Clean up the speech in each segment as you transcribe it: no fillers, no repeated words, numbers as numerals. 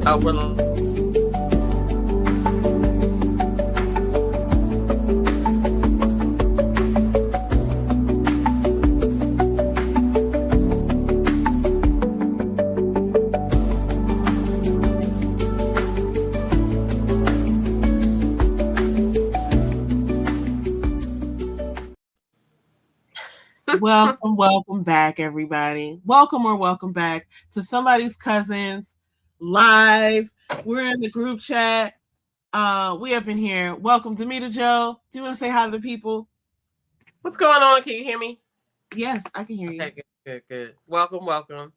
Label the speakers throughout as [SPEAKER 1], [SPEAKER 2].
[SPEAKER 1] We're
[SPEAKER 2] Welcome back, everybody. Welcome back to Somebody's Cousins live. We're in the group chat. We up in here. Welcome, Demita Joe. Do you want to say hi to the people?
[SPEAKER 1] What's going on? Can you hear me?
[SPEAKER 2] Yes, I can hear you.
[SPEAKER 1] Okay, good. Welcome.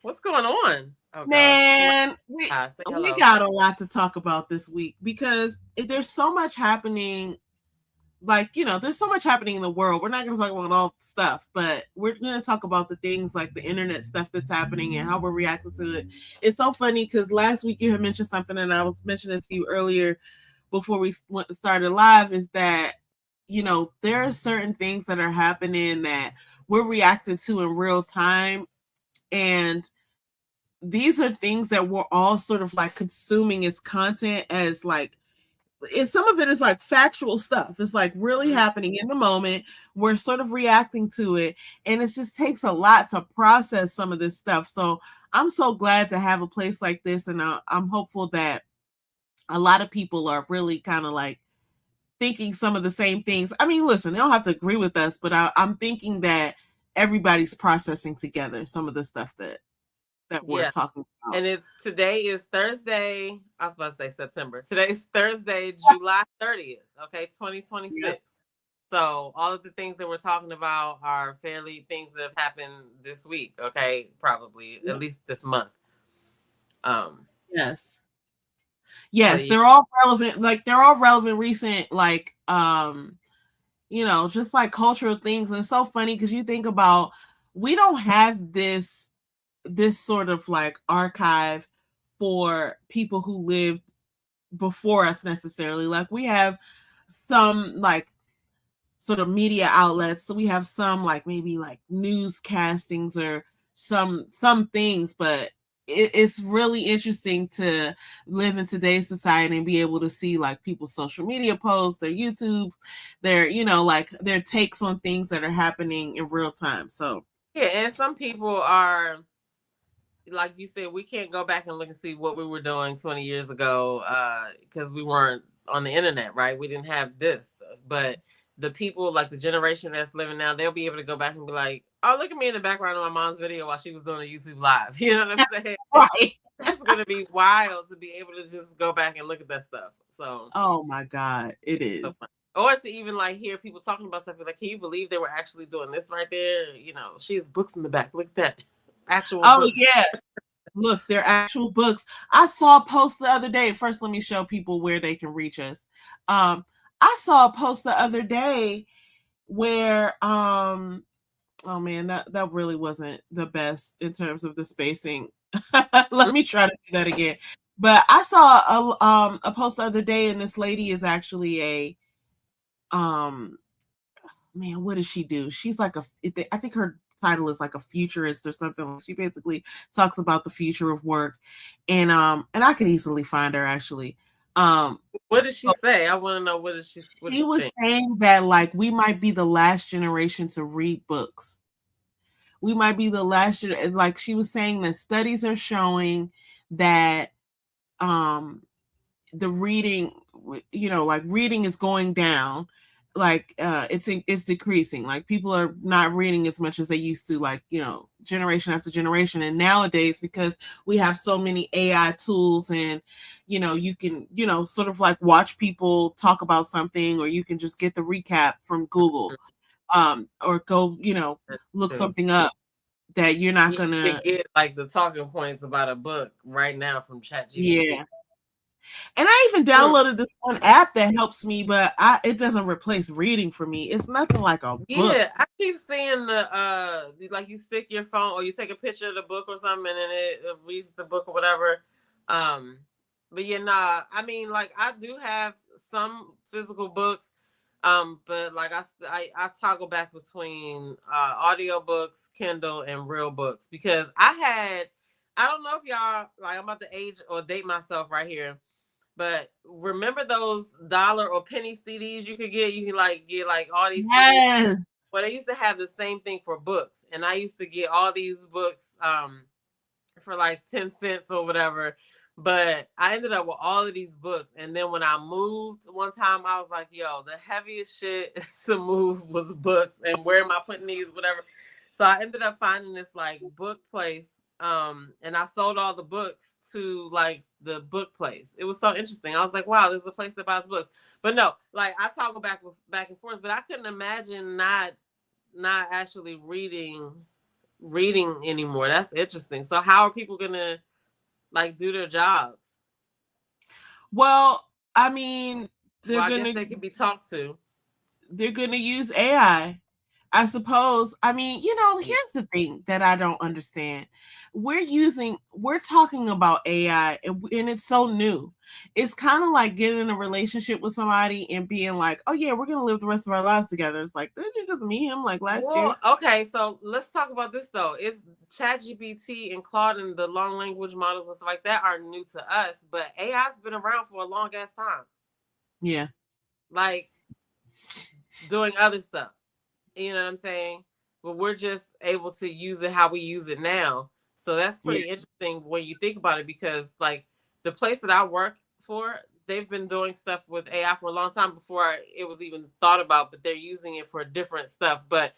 [SPEAKER 1] What's going on?
[SPEAKER 2] Oh, man, we got a lot to talk about this week because there's so much happening. Like, there's so much happening in the world. We're not going to talk about all the stuff, but we're going to talk about the things like the internet stuff that's happening and how we're reacting to it. It's so funny because last week you had mentioned something and I was mentioning to you earlier before we started live is that, there are certain things that are happening that we're reacting to in real time. And these are things that we're all sort of like consuming as content as like, and some of it is like factual stuff. It's like really happening in the moment. We're sort of reacting to it. And it just takes a lot to process some of this stuff. So I'm so glad to have a place like this. And I'm hopeful that a lot of people are really kind of like thinking some of the same things. I mean, listen, they don't have to agree with us, but I'm thinking that everybody's processing together some of the stuff that we're talking about.
[SPEAKER 1] And today is Thursday. I was about to say September. Today's Thursday, July 30th. Okay, 2026. Yeah. So all of the things that we're talking about are fairly things that have happened this week. Okay, probably at least this month.
[SPEAKER 2] Yes, they're all relevant. Like they're all relevant, recent. Like just like cultural things. And it's so funny because you think about we don't have this sort of like archive for people who lived before us necessarily. Like we have some like sort of media outlets. So we have some like maybe like newscastings or some things, but it's really interesting to live in today's society and be able to see like people's social media posts, their YouTube, their, like their takes on things that are happening in real time. So
[SPEAKER 1] yeah, and some people are, like you said, we can't go back and look and see what we were doing 20 years ago because we weren't on the internet, right? We didn't have this. But the people, like the generation that's living now, they'll be able to go back and be like, oh, look at me in the background of my mom's video while she was doing a YouTube live. You know what I'm saying?
[SPEAKER 2] Right.
[SPEAKER 1] It's going to be wild to be able to just go back and look at that stuff. So,
[SPEAKER 2] oh my God, it is.
[SPEAKER 1] So or to even like hear people talking about stuff like, can you believe they were actually doing this right there? She has books in the back. Look at that. Actual books.
[SPEAKER 2] Yeah. Look, they're actual books. I saw a post the other day. First, let me show people where they can reach us. I saw a post the other day where oh man, that really wasn't the best in terms of the spacing. Let me try to do that again. But I saw a post the other day, and this lady is actually a man, what does she do? She's like I think her title is like a futurist or something. She basically talks about the future of work, and I could easily find her actually.
[SPEAKER 1] What did she say? I want to know what she
[SPEAKER 2] was saying that like we might be the last generation to read books. We might be the last generation. Like she was saying that studies are showing that the reading, like reading is going down. Like it's decreasing. Like people are not reading as much as they used to, like, generation after generation. And nowadays, because we have so many AI tools and, you can, sort of like watch people talk about something, or you can just get the recap from Google, or go, look something up that you're not going to
[SPEAKER 1] get like the talking points about a book right now from ChatGPT.
[SPEAKER 2] Yeah. And I even downloaded this one app that helps me, but it doesn't replace reading for me. It's nothing like a book.
[SPEAKER 1] Yeah, I keep seeing the like you stick your phone or you take a picture of the book or something and then it reads the book or whatever. But yeah, nah, I mean, like I do have some physical books, but like I toggle back between audio books, Kindle, and real books because I don't know if y'all like. I'm about to age or date myself right here, but remember those dollar or penny CDs you could get? You can like get like all these CDs. Well, they used to have the same thing for books, and I used to get all these books for like 10 cents or whatever. But I ended up with all of these books. And then when I moved one time, I was like, yo, the heaviest shit to move was books. And where am I putting these, whatever. So I ended up finding this like book place. And I sold all the books to like the book place. It was so interesting. I was like, wow, there's a place that buys books. But no, like I talk back and forth, but I couldn't imagine not actually reading anymore. That's interesting. So how are people gonna like do their jobs?
[SPEAKER 2] Well, I mean,
[SPEAKER 1] I guess they can be talked to.
[SPEAKER 2] They're gonna use AI, I suppose. I mean, here's the thing that I don't understand. We're talking about AI and it's so new. It's kind of like getting in a relationship with somebody and being like, oh yeah, we're going to live the rest of our lives together. It's like, did you just meet him like last year?
[SPEAKER 1] Okay, so let's talk about this though. It's ChatGPT and Claude and the long language models and stuff like that are new to us, but AI's been around for a long ass time.
[SPEAKER 2] Yeah.
[SPEAKER 1] Like doing other stuff. You know what I'm saying? But we're just able to use it how we use it now. So that's pretty interesting when you think about it, because like the place that I work for, they've been doing stuff with AI for a long time before it was even thought about, but they're using it for different stuff, but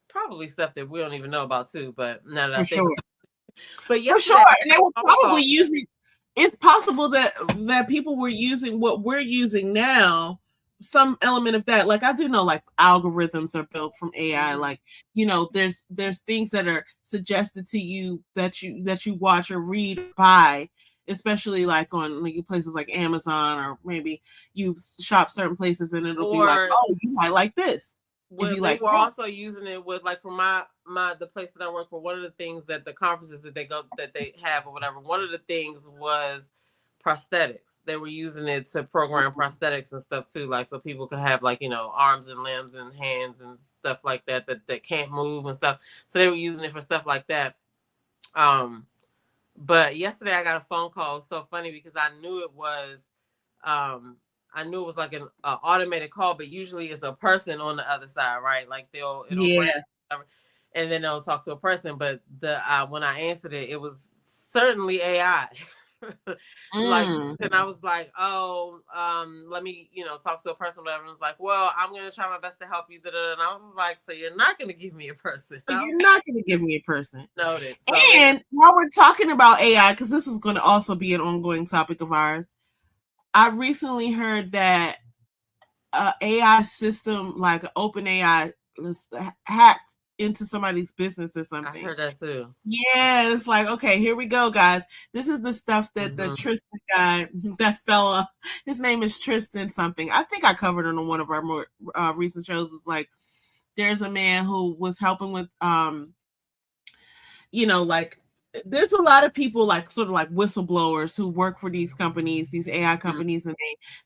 [SPEAKER 1] probably stuff that we don't even know about too. But now that I think about it. But
[SPEAKER 2] for sure. And they were probably using, it's possible that people were using what we're using now, some element of that. Like I do know like algorithms are built from AI. Like, there's things that are suggested to you that you watch or read or buy, especially like on like places like Amazon, or maybe you shop certain places and it'll be like, oh, you might like this.
[SPEAKER 1] Well, they were also using it with like for the place that I work for. One of the things that the conferences that they have or whatever, one of the things was prosthetics. They were using it to program prosthetics and stuff too, like so people could have like arms and limbs and hands and stuff like that can't move and stuff. So they were using it for stuff like that. But yesterday I got a phone call. It was so funny because I knew it was like an automated call, but usually it's a person on the other side, right? Like it'll ring, and then they'll talk to a person. But when I answered it, it was certainly AI. Like, and I was like, oh, let me, talk to a person, whatever. And I was like, well, I'm gonna try my best to help you. And I was just like, so you're not gonna give me a person?
[SPEAKER 2] You're not gonna give me a person.
[SPEAKER 1] Noted.
[SPEAKER 2] So, and while we're talking about AI, because this is going to also be an ongoing topic of ours, I recently heard that AI system, like OpenAI, hacked into somebody's business or something.
[SPEAKER 1] I heard that too.
[SPEAKER 2] Yeah, it's like, okay, here we go, guys. This is the stuff that the Tristan guy, that fella, his name is Tristan something. I think I covered it on one of our more recent shows. It's like, there's a man who was helping with, like, there's a lot of people like sort of like whistleblowers who work for these companies, these AI companies, and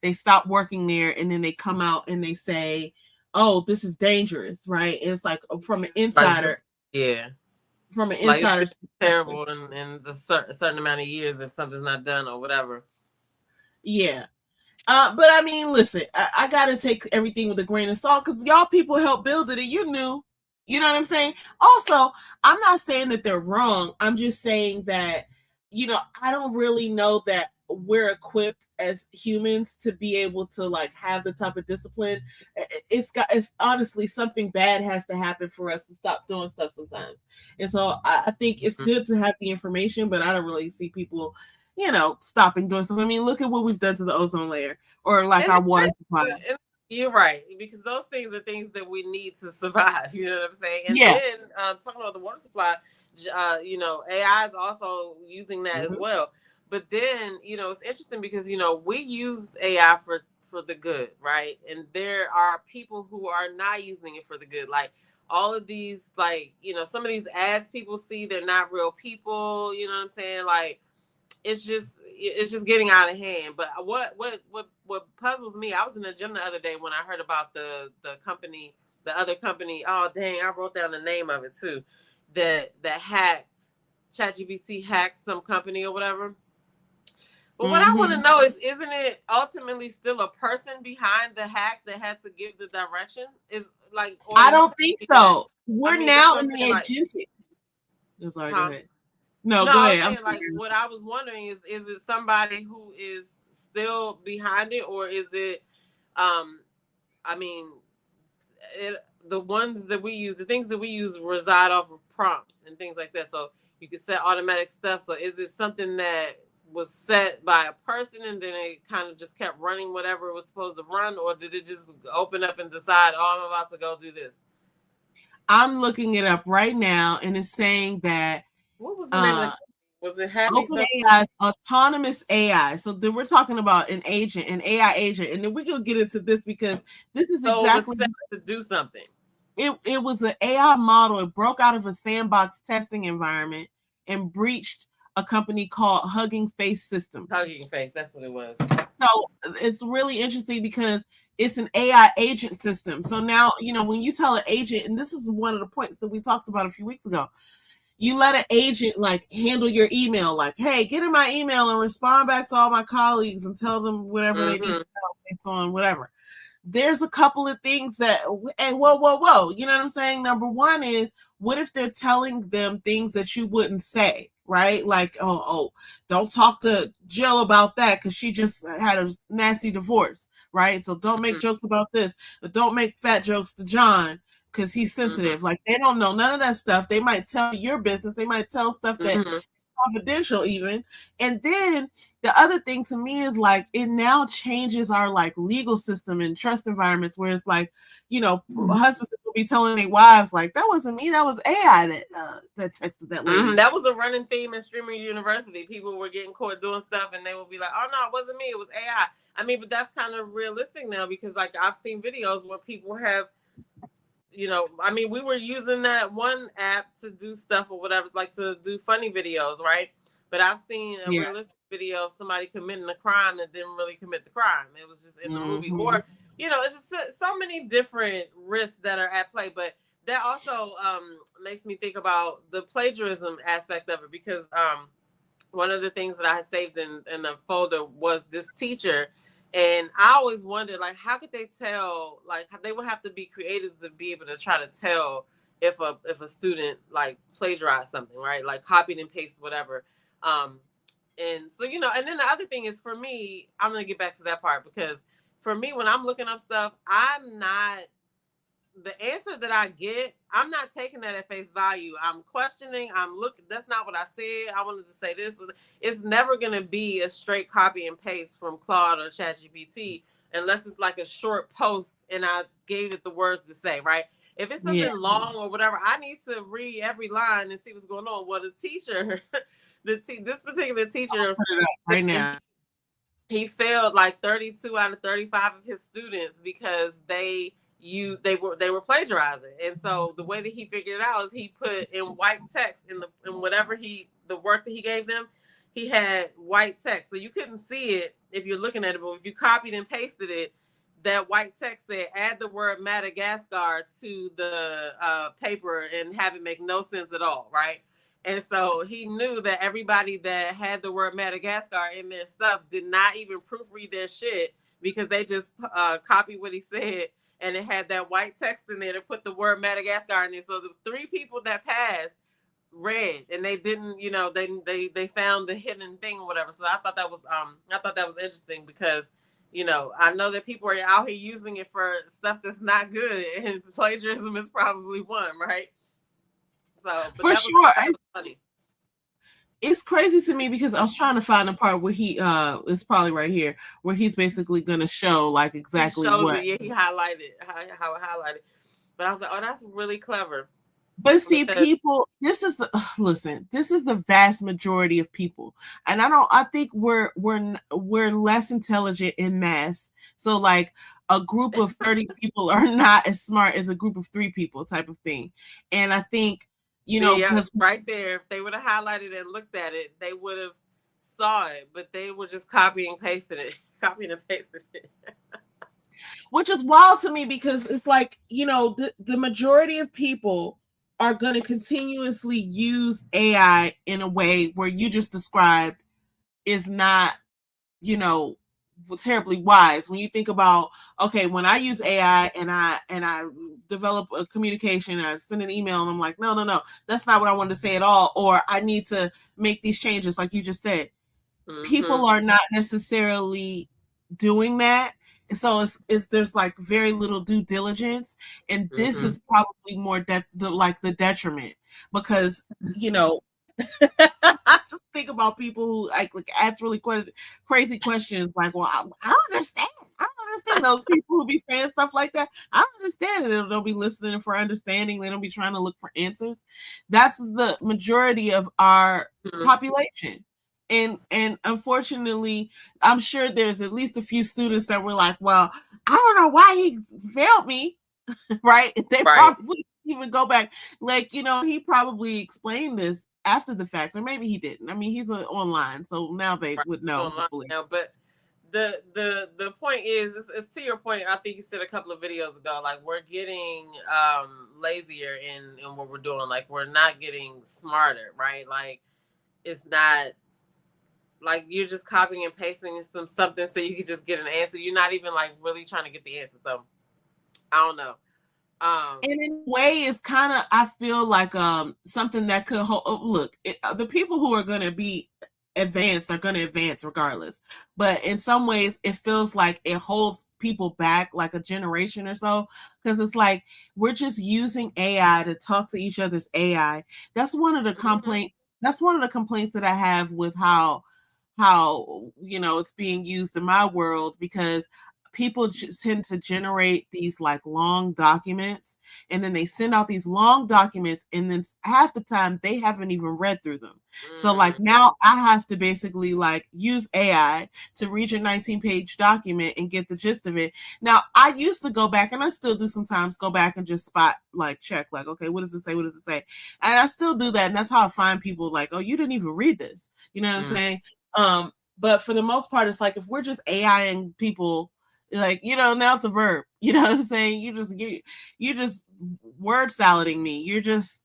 [SPEAKER 2] they stop working there, and then they come out and they say, oh, this is dangerous, right? It's like from an insider. From an insider.
[SPEAKER 1] It's terrible in a certain amount of years if something's not done or whatever.
[SPEAKER 2] Yeah. But I mean, listen, I got to take everything with a grain of salt because y'all people helped build it and you knew. You know what I'm saying? Also, I'm not saying that they're wrong. I'm just saying that, I don't really know that we're equipped as humans to be able to like have the type of discipline. It's honestly something bad has to happen for us to stop doing stuff sometimes. And so I think it's good to have the information, but I don't really see people, stopping doing stuff. I mean, look at what we've done to the ozone layer or like our water supply.
[SPEAKER 1] You're right, because those things are things that we need to survive. You know what I'm saying? And then talking about the water supply, AI is also using that as well. But then, it's interesting because, we use AI for the good, right? And there are people who are not using it for the good. Like all of these, like, some of these ads people see, they're not real people. You know what I'm saying? Like, it's just getting out of hand. But what puzzles me, I was in the gym the other day when I heard about the other company. Oh dang, I wrote down the name of it too. That hacked ChatGPT hacked some company or whatever. But what I want to know is, isn't it ultimately still a person behind the hack that had to give the direction? Is like, or
[SPEAKER 2] I don't think so. We're now in the agentic. Sorry, go ahead. No, go ahead.
[SPEAKER 1] I'm saying, like, what I was wondering is it somebody who is still behind it, or is it, I mean, the ones that we use, the things that we use reside off of prompts and things like that. So you can set automatic stuff. So is it something that was set by a person and then it kind of just kept running whatever it was supposed to run, or did it just open up and decide, oh, I'm about to go do this?
[SPEAKER 2] I'm looking it up right now, and it's saying that
[SPEAKER 1] what was the name of it? Was it
[SPEAKER 2] OpenAI's autonomous AI? So then we're talking about an agent, an AI agent, and then we can get into this because this is exactly
[SPEAKER 1] to do something.
[SPEAKER 2] It was an AI model. It broke out of a sandbox testing environment and breached a company called Hugging Face Systems.
[SPEAKER 1] Hugging Face, that's what it was.
[SPEAKER 2] So it's really interesting because it's an AI agent system. So now, when you tell an agent, and this is one of the points that we talked about a few weeks ago, you let an agent like handle your email, like, hey, get in my email and respond back to all my colleagues and tell them whatever they need to know based on whatever. There's a couple of things that, and whoa, you know what I'm saying? Number one is, what if they're telling them things that you wouldn't say, right? Like, oh, don't talk to Jill about that because she just had a nasty divorce, right? So don't make jokes about this, but don't make fat jokes to John because he's sensitive. Like, they don't know none of that stuff. They might tell your business. They might tell stuff that confidential even. And then the other thing to me is like, it now changes our like legal system and trust environments where it's like, husbands will be telling their wives like, that wasn't me, that was AI that texted that lady.
[SPEAKER 1] That was a running theme in Streamer University. People were getting caught doing stuff and they would be like, oh no, it wasn't me, it was AI. I mean, but that's kind of realistic now because like I've seen videos where people have, I mean, we were using that one app to do stuff or whatever, like to do funny videos, right? But I've seen a realistic video of somebody committing a crime that didn't really commit the crime. It was just in the movie. Or, it's just so many different risks that are at play. But that also makes me think about the plagiarism aspect of it because one of the things that I had saved in the folder was this teacher. And I always wondered, like, how could they tell? Like, they would have to be creative to be able to try to tell if a student like plagiarized something, right? Like copied and pasted, whatever. And so, and then the other thing is for me, I'm gonna get back to that part because for me, when I'm looking up stuff, I'm not the answer that I get. I'm not taking that at face value. I'm questioning. I'm looking. That's not what I said. I wanted to say this. It's never going to be a straight copy and paste from Claude or ChatGPT unless it's like a short post and I gave it the words to say, right? If it's something long or whatever, I need to read every line and see what's going on. Well, the teacher, this particular teacher,
[SPEAKER 2] right now,
[SPEAKER 1] he failed like 32 out of 35 of his students because they were plagiarizing. And so the way that he figured it out is he put in white text in whatever the work that he gave them, he had white text. So you couldn't see it if you're looking at it, but if you copied and pasted it, that white text said, add the word Madagascar to the paper and have it make no sense at all, right? And so he knew that everybody that had the word Madagascar in their stuff did not even proofread their shit because they just copied what he said. And it had that white text in there to put the word Madagascar in there. So the 3 people that passed read, and they didn't, they found the hidden thing or whatever. So I thought that was interesting because, I know that people are out here using it for stuff that's not good, and plagiarism is probably one, right? So
[SPEAKER 2] for sure, funny. It's crazy to me because I was trying to find a part where he it's probably right here where he's basically gonna show like exactly what
[SPEAKER 1] he highlighted how it highlighted. But I was like, oh, that's really clever.
[SPEAKER 2] But see, people, this is the vast majority of people, and I think we're less intelligent in mass. So like a group of 30 people are not as smart as a group of 3 people type of thing. And I think, because
[SPEAKER 1] right there, if they would have highlighted and looked at it, they would have saw it, but they were just copying and pasting it.
[SPEAKER 2] Which is wild to me because it's like, the majority of people are going to continuously use AI in a way where you just described is not, you know, terribly wise. When you think about, okay, when I use AI and I develop a communication, I send an email and I'm like, no, that's not what I wanted to say at all, or I need to make these changes like you just said. People are not necessarily doing that. And so it's there's like very little due diligence, and this is probably more the detriment, because you know, I just think about people who like ask really crazy questions like, well, I don't understand. I don't understand those people who be saying stuff like that. I don't understand it. They'll be listening for understanding. They don't be trying to look for answers. That's the majority of our population. And unfortunately, I'm sure there's at least a few students that were like, well, I don't know why he failed me. Right? They probably even go back. Like, you know, he probably explained this after the fact, or maybe he didn't. I mean, he's online, so now they would know.
[SPEAKER 1] Now, but the point is, it's to your point. I think you said a couple of videos ago, like we're getting lazier in what we're doing. Like we're not getting smarter, right? Like it's not like you're just copying and pasting something so you can just get an answer. You're not even like really trying to get the answer. So I don't know.
[SPEAKER 2] And in a way, it's kind of, I feel like something that could look, the people who are going to be advanced are going to advance regardless. But in some ways, it feels like it holds people back like a generation or so, because it's like we're just using AI to talk to each other's AI. That's one of the complaints. That's one of the complaints that I have with how you know it's being used in my world, because people just tend to generate these like long documents, and then they send out these long documents, and then half the time they haven't even read through them. So like now I have to basically like use AI to read your 19-page document and get the gist of it. Now I used to go back, and I still do sometimes, go back and just spot like check like, okay, what does it say, and I still do that. And that's how I find people like, oh, you didn't even read this, you know what I'm saying? But for the most part, it's like if we're just AIing people, like, you know, now it's a verb, you know what I'm saying? You just word salading me. You're just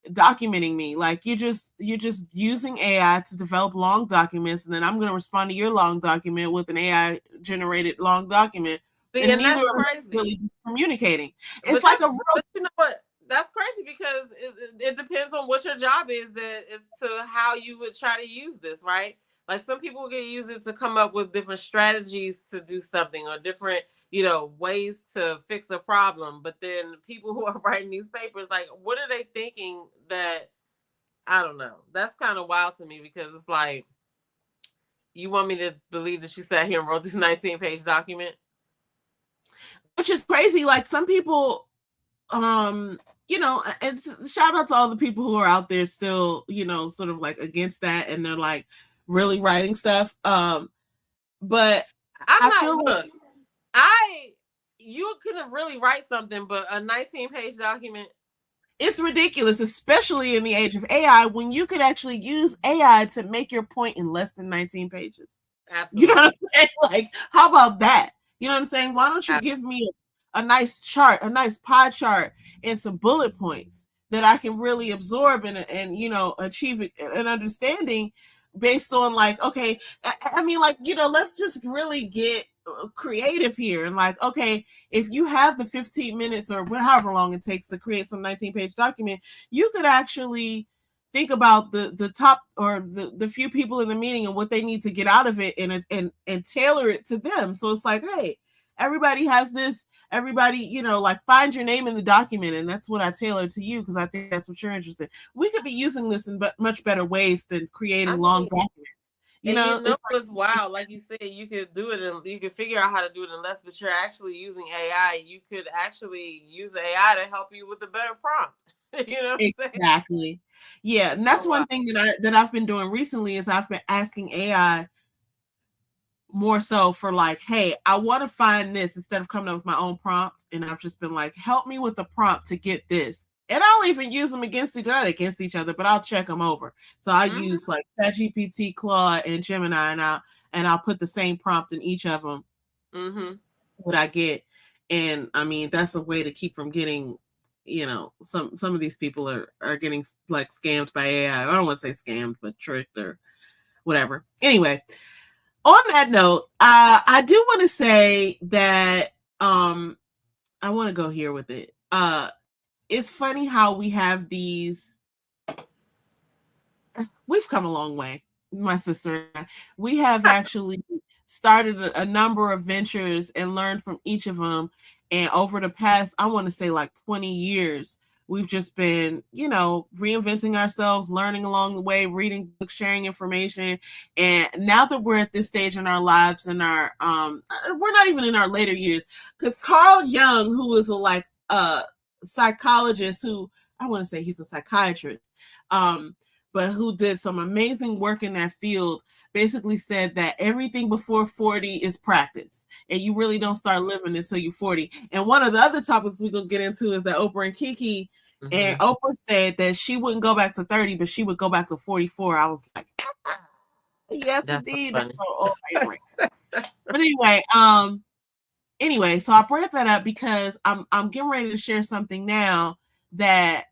[SPEAKER 2] documenting me. Like you're just using AI to develop long documents, and then I'm going to respond to your long document with an AI generated long document.
[SPEAKER 1] See, and
[SPEAKER 2] neither of us really communicating. It's like a real.
[SPEAKER 1] But you know what? That's crazy, because it depends on what your job is, that is to how you would try to use this, right? Like some people can use it to come up with different strategies to do something, or different, you know, ways to fix a problem. But then people who are writing these papers, like, what are they thinking? That I don't know. That's kind of wild to me, because it's like, you want me to believe that you sat here and wrote this 19-page document?
[SPEAKER 2] Which is crazy. Like some people, you know, it's shout out to all the people who are out there still, you know, sort of like against that, and they're like really writing stuff. But I feel like
[SPEAKER 1] you couldn't really write something, but a 19-page document.
[SPEAKER 2] It's ridiculous, especially in the age of AI, when you could actually use AI to make your point in less than 19 pages.
[SPEAKER 1] Absolutely.
[SPEAKER 2] You know what I'm saying? Like, how about that? You know what I'm saying? Why don't you give me a nice chart, a nice pie chart, and some bullet points that I can really absorb and you know, achieve an understanding based on like, okay, I mean, like, you know, let's just really get creative here, and like, okay, if you have the 15 minutes or however long it takes to create some 19-page document, you could actually think about the top or the few people in the meeting and what they need to get out of it, and tailor it to them. So it's like, hey, everybody has this, everybody, you know, like find your name in the document, and that's what I tailor to you, because I think that's what you're interested in. We could be using this in much better ways than creating long documents. You know,
[SPEAKER 1] it's wild. Like you said, you could do it, and you could figure out how to do it in less, but you're actually using AI. You could actually use AI to help you with a better prompt. You know what I'm saying?
[SPEAKER 2] Exactly. Yeah, and that's one thing that I've been doing recently, is I've been asking AI more so for like, hey, I want to find this, instead of coming up with my own prompt. And I've just been like, help me with the prompt to get this. And I'll even use them against each other, but I'll check them over. So I use like ChatGPT, Claude, and Gemini, and I'll put the same prompt in each of them. What I get. And I mean, that's a way to keep from getting some of these people are getting like scammed by AI. I don't want to say scammed, but tricked or whatever. Anyway, on that note, I do want to say that I want to go here with it. It's funny how we have these. We've come a long way, my sister and I. We have actually started a number of ventures and learned from each of them. And over the past, I want to say like 20 years, we've just been, reinventing ourselves, learning along the way, reading books, sharing information. And now that we're at this stage in our lives and we're not even in our later years, because Carl Jung, who is a psychologist who, I want to say he's a psychiatrist, but who did some amazing work in that field, basically said that everything before 40 is practice, and you really don't start living until you're 40. And one of the other topics we're going to get into is that Oprah and Keke, and Oprah said that she wouldn't go back to 30, but she would go back to 44. I was like, yes, that's indeed. That's so old. But anyway, so I brought that up because I'm getting ready to share something now that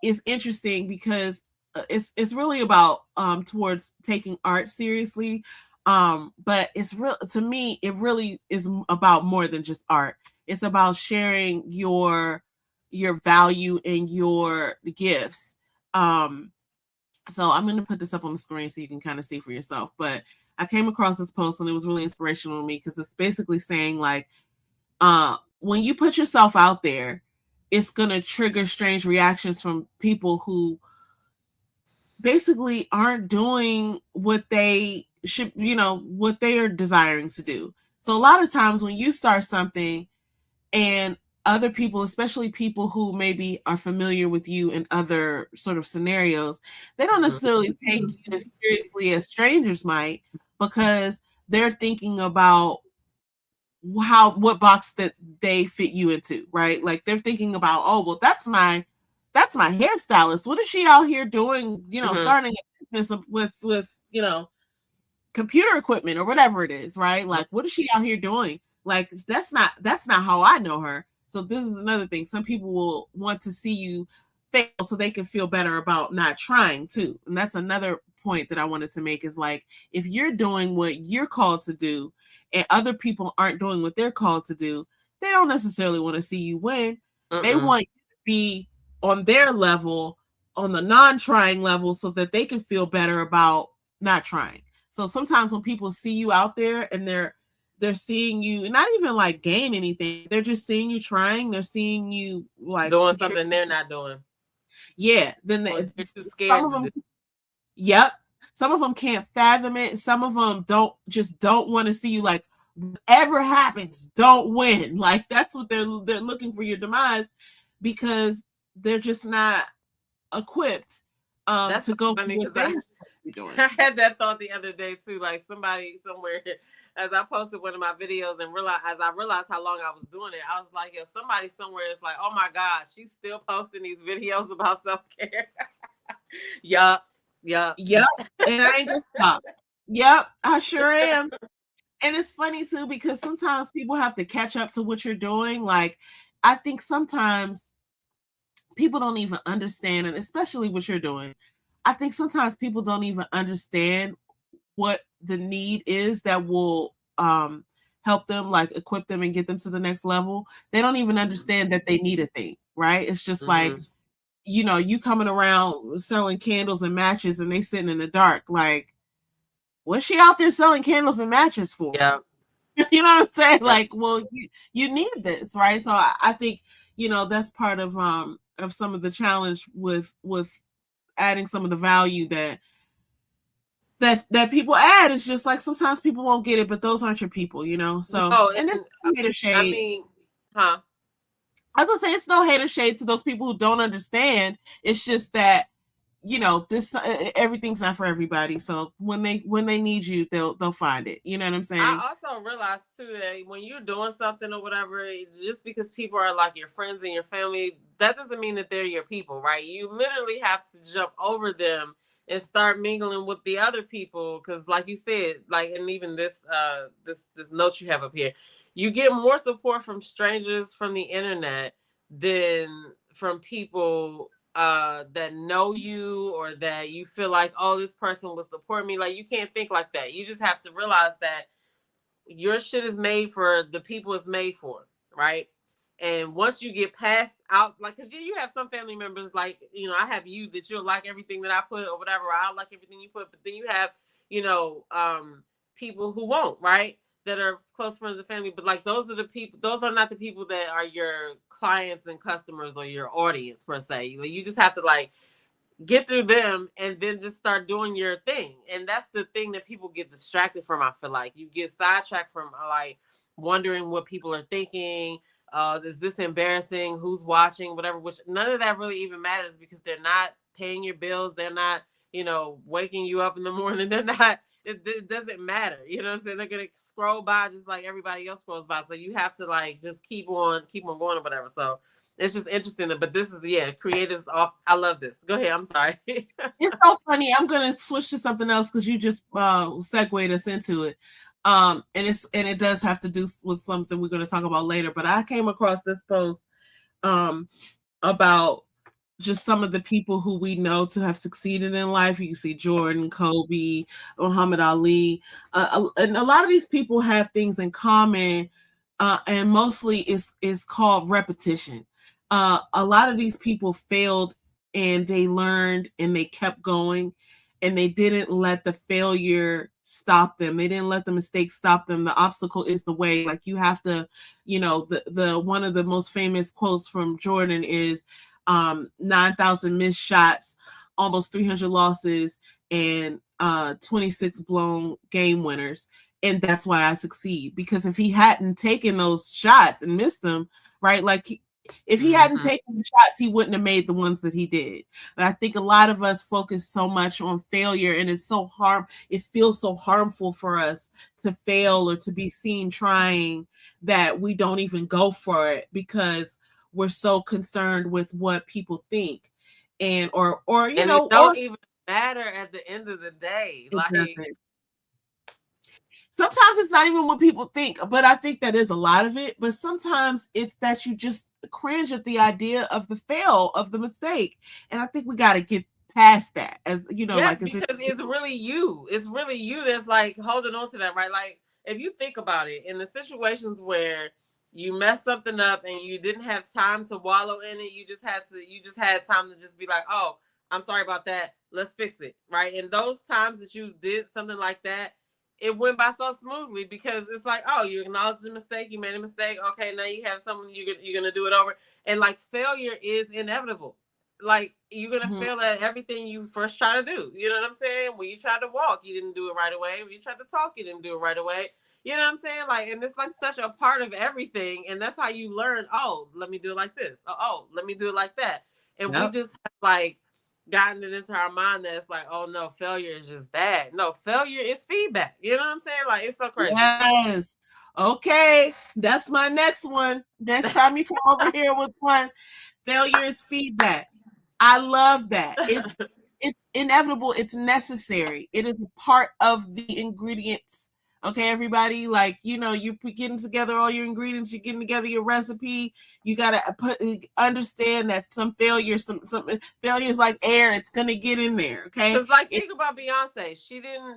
[SPEAKER 2] is interesting, because it's really about towards taking art seriously, but it's real to me. It really is about more than just art. It's about sharing your value and your gifts. So I'm going to put this up on the screen so you can kind of see for yourself. But I came across this post and it was really inspirational to me, because it's basically saying like, when you put yourself out there, it's going to trigger strange reactions from people who basically aren't doing what they should, what they are desiring to do. So a lot of times when you start something and other people, especially people who maybe are familiar with you in other sort of scenarios, they don't necessarily take you as seriously as strangers might, because they're thinking about what box that they fit you into, right? Like they're thinking about, oh, well, that's my hairstylist. What is she out here doing? Starting a business with computer equipment or whatever it is, right? Like, what is she out here doing? Like, that's not how I know her. So this is another thing. Some people will want to see you fail so they can feel better about not trying too. And that's another point that I wanted to make, is like, if you're doing what you're called to do and other people aren't doing what they're called to do, they don't necessarily want to see you win. They want you to be on their level, on the non-trying level, so that they can feel better about not trying. So sometimes when people see you out there and they're seeing you not even like gain anything, they're just seeing you trying, they're seeing you like
[SPEAKER 1] doing something they're not doing.
[SPEAKER 2] Yeah, then they're
[SPEAKER 1] too scared to do.
[SPEAKER 2] Yep. Some of them can't fathom it. Some of them don't want to see you, like, whatever happens, don't win. Like, that's what they're looking for, your demise, because they're just not equipped to go
[SPEAKER 1] funny, because I had that thought the other day too. Like, somebody somewhere, as I posted one of my videos and as I realized how long I was doing it, I was like, yo, somebody somewhere is like, oh my God, she's still posting these videos about self-care. Yup. And
[SPEAKER 2] I ain't just stop. Yep, I sure am. And it's funny too, because sometimes people have to catch up to what you're doing. Like, I think sometimes people don't even understand, and especially what you're doing, I think sometimes people don't even understand what the need is that will help them, like, equip them and get them to the next level. They don't even understand that they need a thing, right? It's just like, you coming around selling candles and matches and they sitting in the dark. Like, what's she out there selling candles and matches for?
[SPEAKER 1] Yeah.
[SPEAKER 2] You know what I'm saying? Yeah. Like, well, you need this, right? So I think, that's part of some of the challenge with adding some of the value that people add. Is just like, sometimes people won't get it, but those aren't your people, So,
[SPEAKER 1] no,
[SPEAKER 2] and it's hater shade.
[SPEAKER 1] I mean, huh?
[SPEAKER 2] I was gonna say, it's no hater shade to those people who don't understand. It's just that, this everything's not for everybody. So when they need you, they'll find it. You know what I'm saying?
[SPEAKER 1] I also realized too that when you're doing something or whatever, just because people are like your friends and your family, that doesn't mean that they're your people, right? You literally have to jump over them and start mingling with the other people, because, like you said, like, and even this note you have up here, you get more support from strangers from the internet than from people that know you, or that you feel like, oh, this person will support me. Like, you can't think like that. You just have to realize that your shit is made for the people it's made for, right? And once you get past out, like, because you have some family members, like, I have you, that you'll like everything that I put or whatever, or I'll like everything you put, but then you have, people who won't, right? That are close friends and family, but like, those are the people, those are not the people that are your clients and customers or your audience per se. You just have to like get through them and then just start doing your thing. And that's the thing that people get distracted from. I feel like you get sidetracked from like wondering what people are thinking. Is this embarrassing? Who's watching? Whatever, which none of that really even matters, because they're not paying your bills. They're not, waking you up in the morning. They're not, it doesn't matter. You know what I'm saying? They're going to scroll by just like everybody else scrolls by. So you have to like, just keep on going or whatever. So it's just interesting. But this is, creatives off. I love this. Go ahead. I'm sorry.
[SPEAKER 2] It's so funny. I'm gonna switch to something else because you just segued us into it. And it does have to do with something we're going to talk about later. But I came across this post about just some of the people who we know to have succeeded in life. You can see Jordan, Kobe, Muhammad Ali, and a lot of these people have things in common, and mostly is called repetition. A lot of these people failed, and they learned, and they kept going, and they didn't let the failure stop them. They didn't let the mistake stop them. The obstacle is the way. Like, you have to, the one of the most famous quotes from Jordan is 9,000 missed shots, almost 300 losses, and 26 blown game winners. And that's why I succeed. Because if he hadn't taken those shots and missed them, right, like if he hadn't taken the shots, he wouldn't have made the ones that he did. But I think a lot of us focus so much on failure, and it feels so harmful for us to fail or to be seen trying, that we don't even go for it, because we're so concerned with what people think. And or
[SPEAKER 1] it don't even matter at the end of the day. Like,
[SPEAKER 2] sometimes it's not even what people think, but I think that is a lot of it. But sometimes it's that you just cringe at the idea of the fail, of the mistake. And I think we got to get past that, as
[SPEAKER 1] yes, like, because it's really you. It's really you that's like holding on to that, right? Like, if you think about it, in the situations where you messed something up and you didn't have time to wallow in it, you just had time to just be like, oh, I'm sorry about that, let's fix it, right? And those times that you did something like that, it went by so smoothly, because it's like, oh, you acknowledged the mistake, you made a mistake, okay, now you have something, you're gonna do it over. And like, failure is inevitable. Like, you're gonna fail at everything you first try to do. You know what I'm saying? When you tried to walk, you didn't do it right away. When you tried to talk, you didn't do it right away. You know what I'm saying? Like, and it's like such a part of everything. And that's how you learn, oh, let me do it like this. Oh, let me do it like that. And we just have like gotten it into our mind that it's like, oh no, failure is just bad. No, failure is feedback. You know what I'm saying? Like, it's so crazy.
[SPEAKER 2] Yes. Okay. That's my next one. Next time you come over here with one, failure is feedback. I love that. It's inevitable. It's necessary. It is a part of the ingredients. Okay, everybody, like, you're getting together all your ingredients, you're getting together your recipe. You gotta understand that some failures like air, it's gonna get in there. Okay,
[SPEAKER 1] because like, think about Beyonce.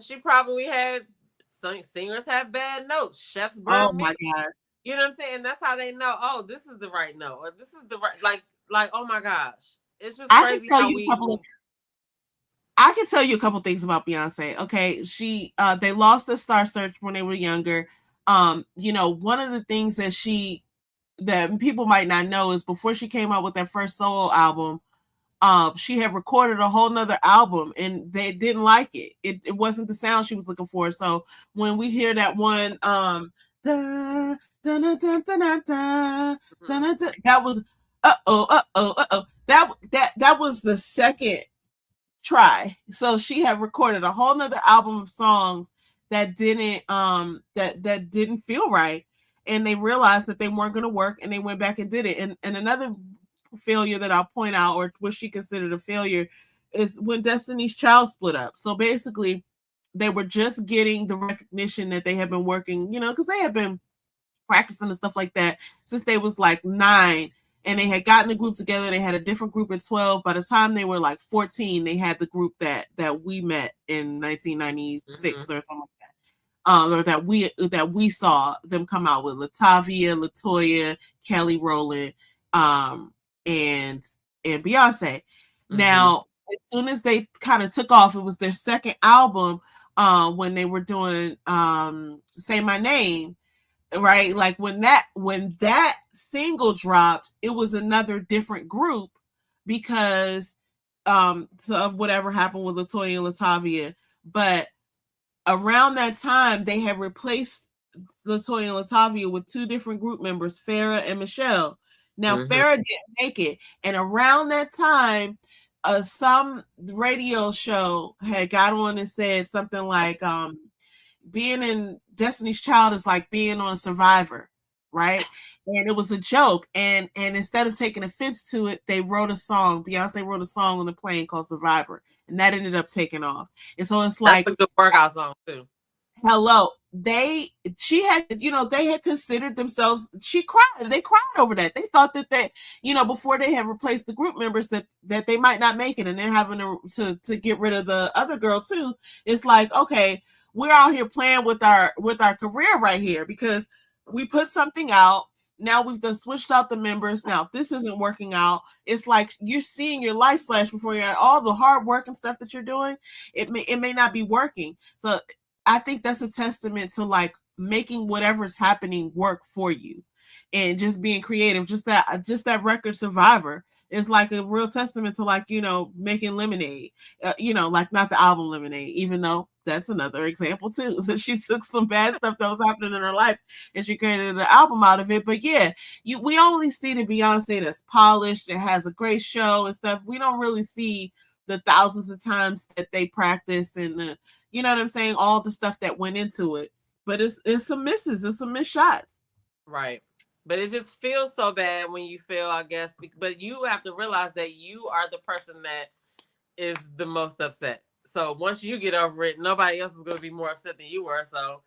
[SPEAKER 1] She probably had, some singers have bad notes, chefs burn meat.
[SPEAKER 2] My gosh.
[SPEAKER 1] You know what I'm saying? And that's how they know, oh, this is the right note, or this is the right, like, oh my gosh, it's just crazy how
[SPEAKER 2] I can tell you a couple things about Beyonce. Okay, they lost the Star Search when they were younger. One of the things that people might not know is, before she came out with that first solo album, she had recorded a whole nother album, and they didn't like it. It wasn't the sound she was looking for. So when we hear that one, that was that was the second try. So she had recorded a whole nother album of songs that didn't that didn't feel right, and they realized that they weren't going to work, and they went back and did it. And another failure that I'll point out, or what she considered a failure, is when Destiny's Child split up. So basically, they were just getting the recognition that they had been working, because they had been practicing and stuff like that since they was like 9. and they had gotten the group together. They had a different group at 12. By the time they were like 14, they had the group that we met in 1996 or something like that. Or that we saw them come out with Latavia, Latoya, Kelly Rowland, and Beyonce. Now, as soon as they kind of took off, it was their second album when they were doing Say My Name, right? Like when that single dropped, it was another different group because of whatever happened with Latoya and Latavia. But around that time, they had replaced Latoya and Latavia with two different group members, Farrah and Michelle. Now, Farrah didn't make it. And around that time, some radio show had got on and said something like, being in Destiny's Child is like being on Survivor, right? And it was a joke. And instead of taking offense to it, they wrote a song. Beyonce wrote a song on the plane called Survivor. And that ended up taking off. And so it's like,
[SPEAKER 1] that's a good workout song too.
[SPEAKER 2] Hello. They had considered themselves, they cried over that. They thought that before they had replaced the group members that they might not make it, and then having to get rid of the other girl too. It's like, okay, we're out here playing with our career right here because we put something out. Now we've just switched out the members. Now, if this isn't working out, it's like you're seeing your life flash before you. All the hard work and stuff that you're doing, it may not be working. So I think that's a testament to like making whatever's happening work for you, and just being creative. Just that record Survivor is like a real testament to like, making Lemonade, like not the album Lemonade, even though that's another example too. So she took some bad stuff that was happening in her life and she created an album out of it. But yeah, we only see the Beyonce that's polished and has a great show and stuff. We don't really see the thousands of times that they practiced and the, you know what I'm saying, all the stuff that went into it. But it's some misses and some missed shots.
[SPEAKER 1] Right. But it just feels so bad when you feel, I guess, but you have to realize that you are the person that is the most upset. So once you get over it, nobody else is going to be more upset than you were. So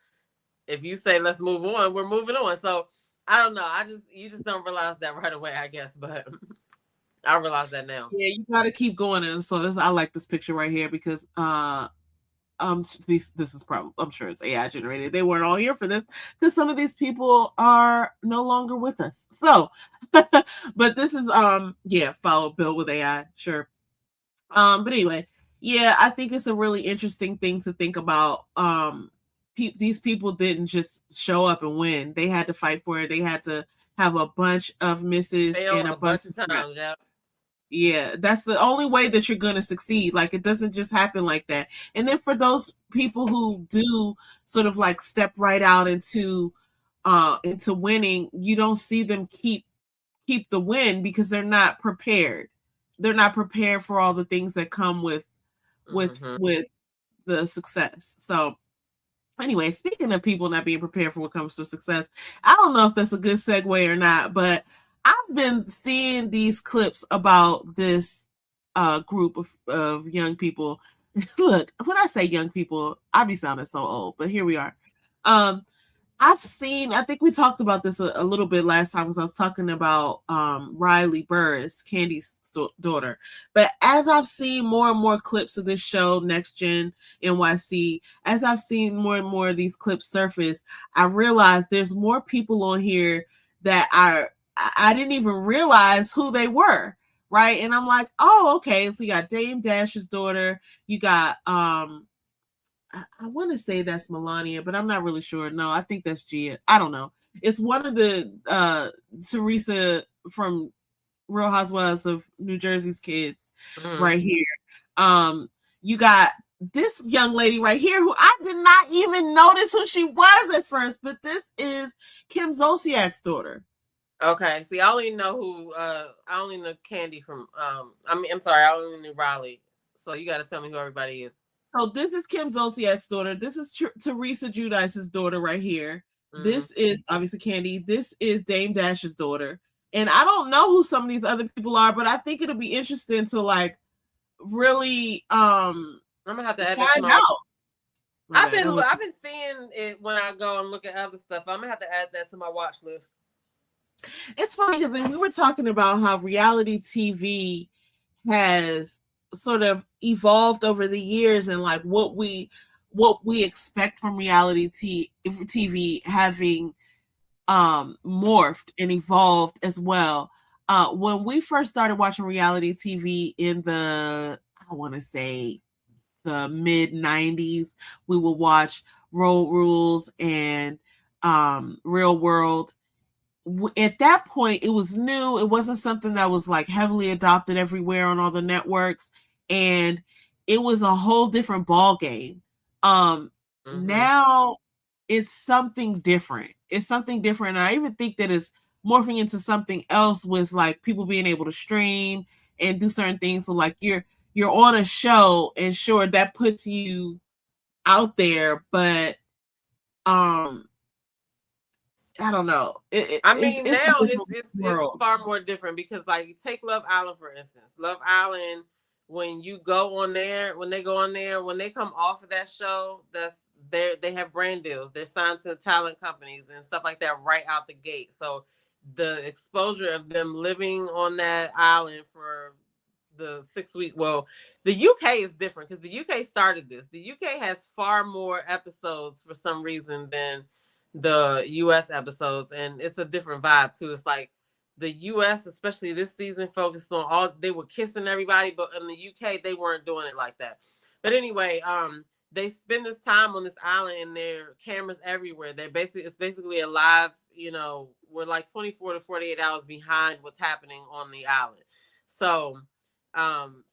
[SPEAKER 1] if you say, let's move on, we're moving on. So I don't know. You just don't realize that right away, I guess. But I realize that now.
[SPEAKER 2] Yeah, you got to keep going. And so I like this picture right here because this is probably, I'm sure it's AI generated. They weren't all here for this because some of these people are no longer with us. So, but this is follow Bill with AI, sure. But anyway, yeah, I think it's a really interesting thing to think about. These people didn't just show up and win; they had to fight for it. They had to have a bunch of misses and a bunch of times. Yeah, that's the only way that you're going to succeed. Like, it doesn't just happen like that. And then for those people who do sort of like step right out into winning, you don't see them keep the win because they're not prepared. They're not prepared for all the things that come with the success. So anyway, speaking of people not being prepared for what comes to success, I don't know if that's a good segue or not, but I've been seeing these clips about this group of young people. Look, when I say young people, I be sounding so old, but here we are. I think we talked about this a little bit last time because I was talking about Riley Burris, Candy's daughter. But as I've seen more and more clips of this show, Next Gen NYC, as I've seen more and more of these clips surface, I realized there's more people on here that I didn't even realize who they were, right? And I'm like, oh, okay. So you got Dame Dash's daughter. You got, I want to say that's Melania, but I'm not really sure. No, I think that's Gia. I don't know. It's one of the Teresa from Real Housewives of New Jersey's kids right here. You got this young lady right here who I did not even notice who she was at first, but this is Kim Zolciak's daughter.
[SPEAKER 1] Okay, see, I only know who. I only know Candy from. I'm sorry, I only knew Riley. So you got to tell me who everybody is.
[SPEAKER 2] So this is Kim Zolciak's daughter. This is Teresa Giudice's daughter right here. This is obviously Candy. This is Dame Dash's daughter. And I don't know who some of these other people are, but I think it'll be interesting to like really. I'm
[SPEAKER 1] gonna have to find out. I've been seeing it when I go and look at other stuff. I'm gonna have to add that to my watch list.
[SPEAKER 2] It's funny because then we were talking about how reality TV has sort of evolved over the years, and like what we expect from TV having morphed and evolved as well. When we first started watching reality TV in I want to say the mid 90s, we would watch Road Rules and Real World. At that point, it was new. It wasn't something that was like heavily adopted everywhere on all the networks, and it was a whole different ball game. Now it's something different. It's something different. And I even think that it's morphing into something else with like people being able to stream and do certain things. So like you're on a show, and sure, that puts you out there, but I don't know.
[SPEAKER 1] I mean, now it's far more different because, like, take Love Island for instance. Love Island, when you go on there, when they go on there, when they come off of that show, they have brand deals. They're signed to talent companies and stuff like that right out the gate. So the exposure of them living on that island for the 6 week. Well, the UK is different because the UK started this. The UK has far more episodes for some reason than the US episodes, and it's a different vibe too. It's like the US, especially this season, focused on they were kissing everybody, but in the UK they weren't doing it like that. But anyway, they spend this time on this island and there are cameras everywhere. It's basically a live, we're like 24 to 48 hours behind what's happening on the island. So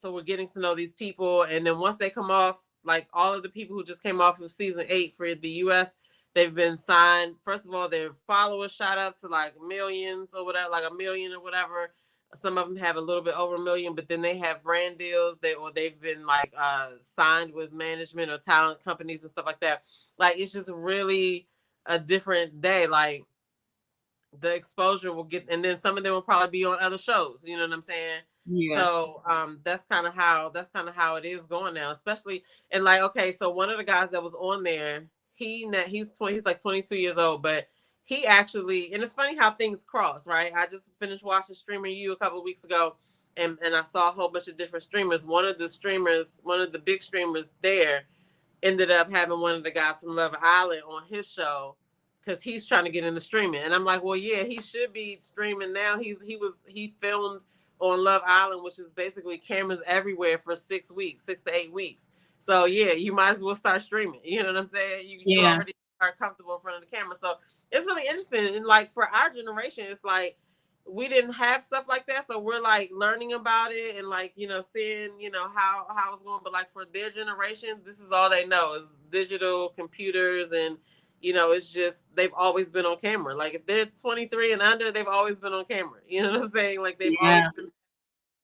[SPEAKER 1] we're getting to know these people, and then once they come off, like all of the people who just came off of season 8 for the US, they've been signed. First of all, their followers shot up to like millions or whatever, like 1 million or whatever. Some of them have a little bit over 1 million, but then they have brand deals. They've been like signed with management or talent companies and stuff like that. Like it's just really a different day. Like the exposure will get, and then some of them will probably be on other shows. You know what I'm saying? Yeah. So that's kind of how it is going now, especially. And like, okay, so one of the guys that was on there, he's like 22 years old, but he actually, and it's funny how things cross, right? I just finished watching Streamer U a couple of weeks ago, and I saw a whole bunch of different streamers. One of the big streamers there ended up having one of the guys from Love Island on his show because he's trying to get into streaming. And I'm like, well, yeah, he should be streaming now. He filmed on Love Island, which is basically cameras everywhere for 6 weeks, 6 to 8 weeks. So yeah, you might as well start streaming. You know what I'm saying? You already are comfortable in front of the camera. So it's really interesting. And like for our generation, it's like we didn't have stuff like that. So we're like learning about it and like, seeing, how it's going. But like for their generation, this is all they know is digital computers, and it's just they've always been on camera. Like if they're 23 and under, they've always been on camera. You know what I'm saying? Like they've always been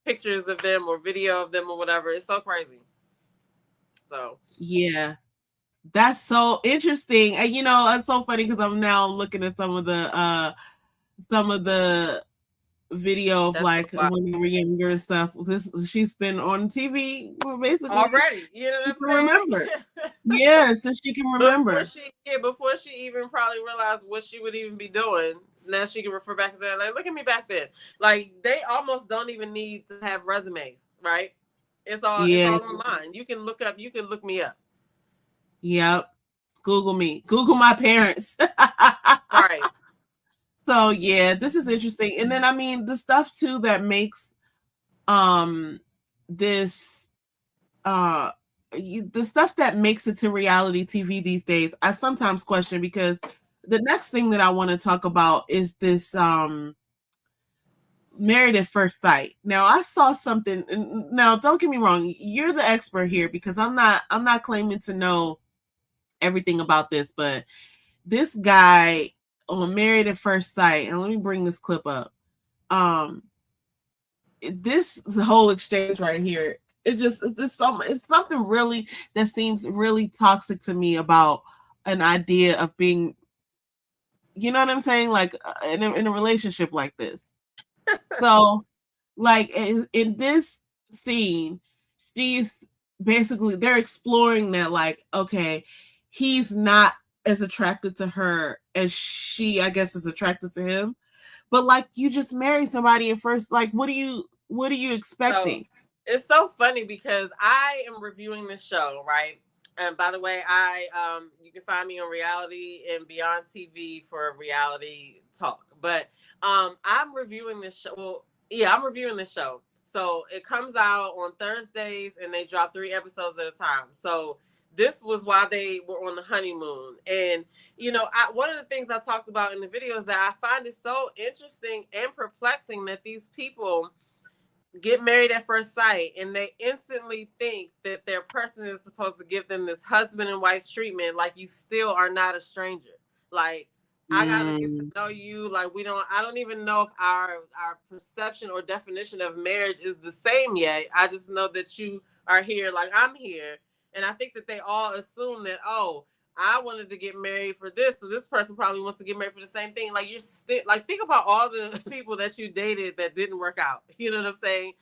[SPEAKER 1] pictures of them or video of them or whatever. It's so crazy. So
[SPEAKER 2] yeah, that's so interesting. And it's so funny because I'm now looking at some of the video of like when they were younger and stuff. She's been on TV basically
[SPEAKER 1] already. You know what I'm saying?
[SPEAKER 2] Remember? Yeah, since she can remember.
[SPEAKER 1] Before she even probably realized what she would even be doing. Now she can refer back to that. Like, look at me back then. Like they almost don't even need to have resumes, right? It's all online. You can look me up.
[SPEAKER 2] Yep. Google me. Google my parents.
[SPEAKER 1] Right.
[SPEAKER 2] So yeah, this is interesting. And then I mean the stuff too that makes this the stuff that makes it to reality TV these days, I sometimes question, because the next thing that I want to talk about is this Married at First Sight. Now I saw something. Now don't get me wrong, you're the expert here because I'm not claiming to know everything about this, but this guy on Married at First Sight, and let me bring this clip up. This whole exchange right here, it's something really that seems really toxic to me about an idea of being, you know what I'm saying, like in a relationship like this. So, like in this scene, she's basically, they're exploring that, like, okay, he's not as attracted to her as she, I guess, is attracted to him. but like you just married somebody at first. Like, what are you expecting?
[SPEAKER 1] So, it's so funny because I am reviewing this show, right? And by the way, you can find me on Reality and Beyond TV for reality talk. But I'm reviewing this show. Well, yeah, I'm reviewing this show. So it comes out on Thursdays and they drop 3 episodes at a time. So this was while they were on the honeymoon. And one of the things I talked about in the video is that I find it so interesting and perplexing that these people get married at first sight and they instantly think that their person is supposed to give them this husband and wife treatment, like you still are not a stranger. Like, I gotta get to know you. Like, I don't even know if our perception or definition of marriage is the same yet. I just know that you are here like I'm here. And I think that they all assume that, oh, I wanted to get married for this, so this person probably wants to get married for the same thing. Like, you're still like, think about all the people that you dated that didn't work out. You know what I'm saying?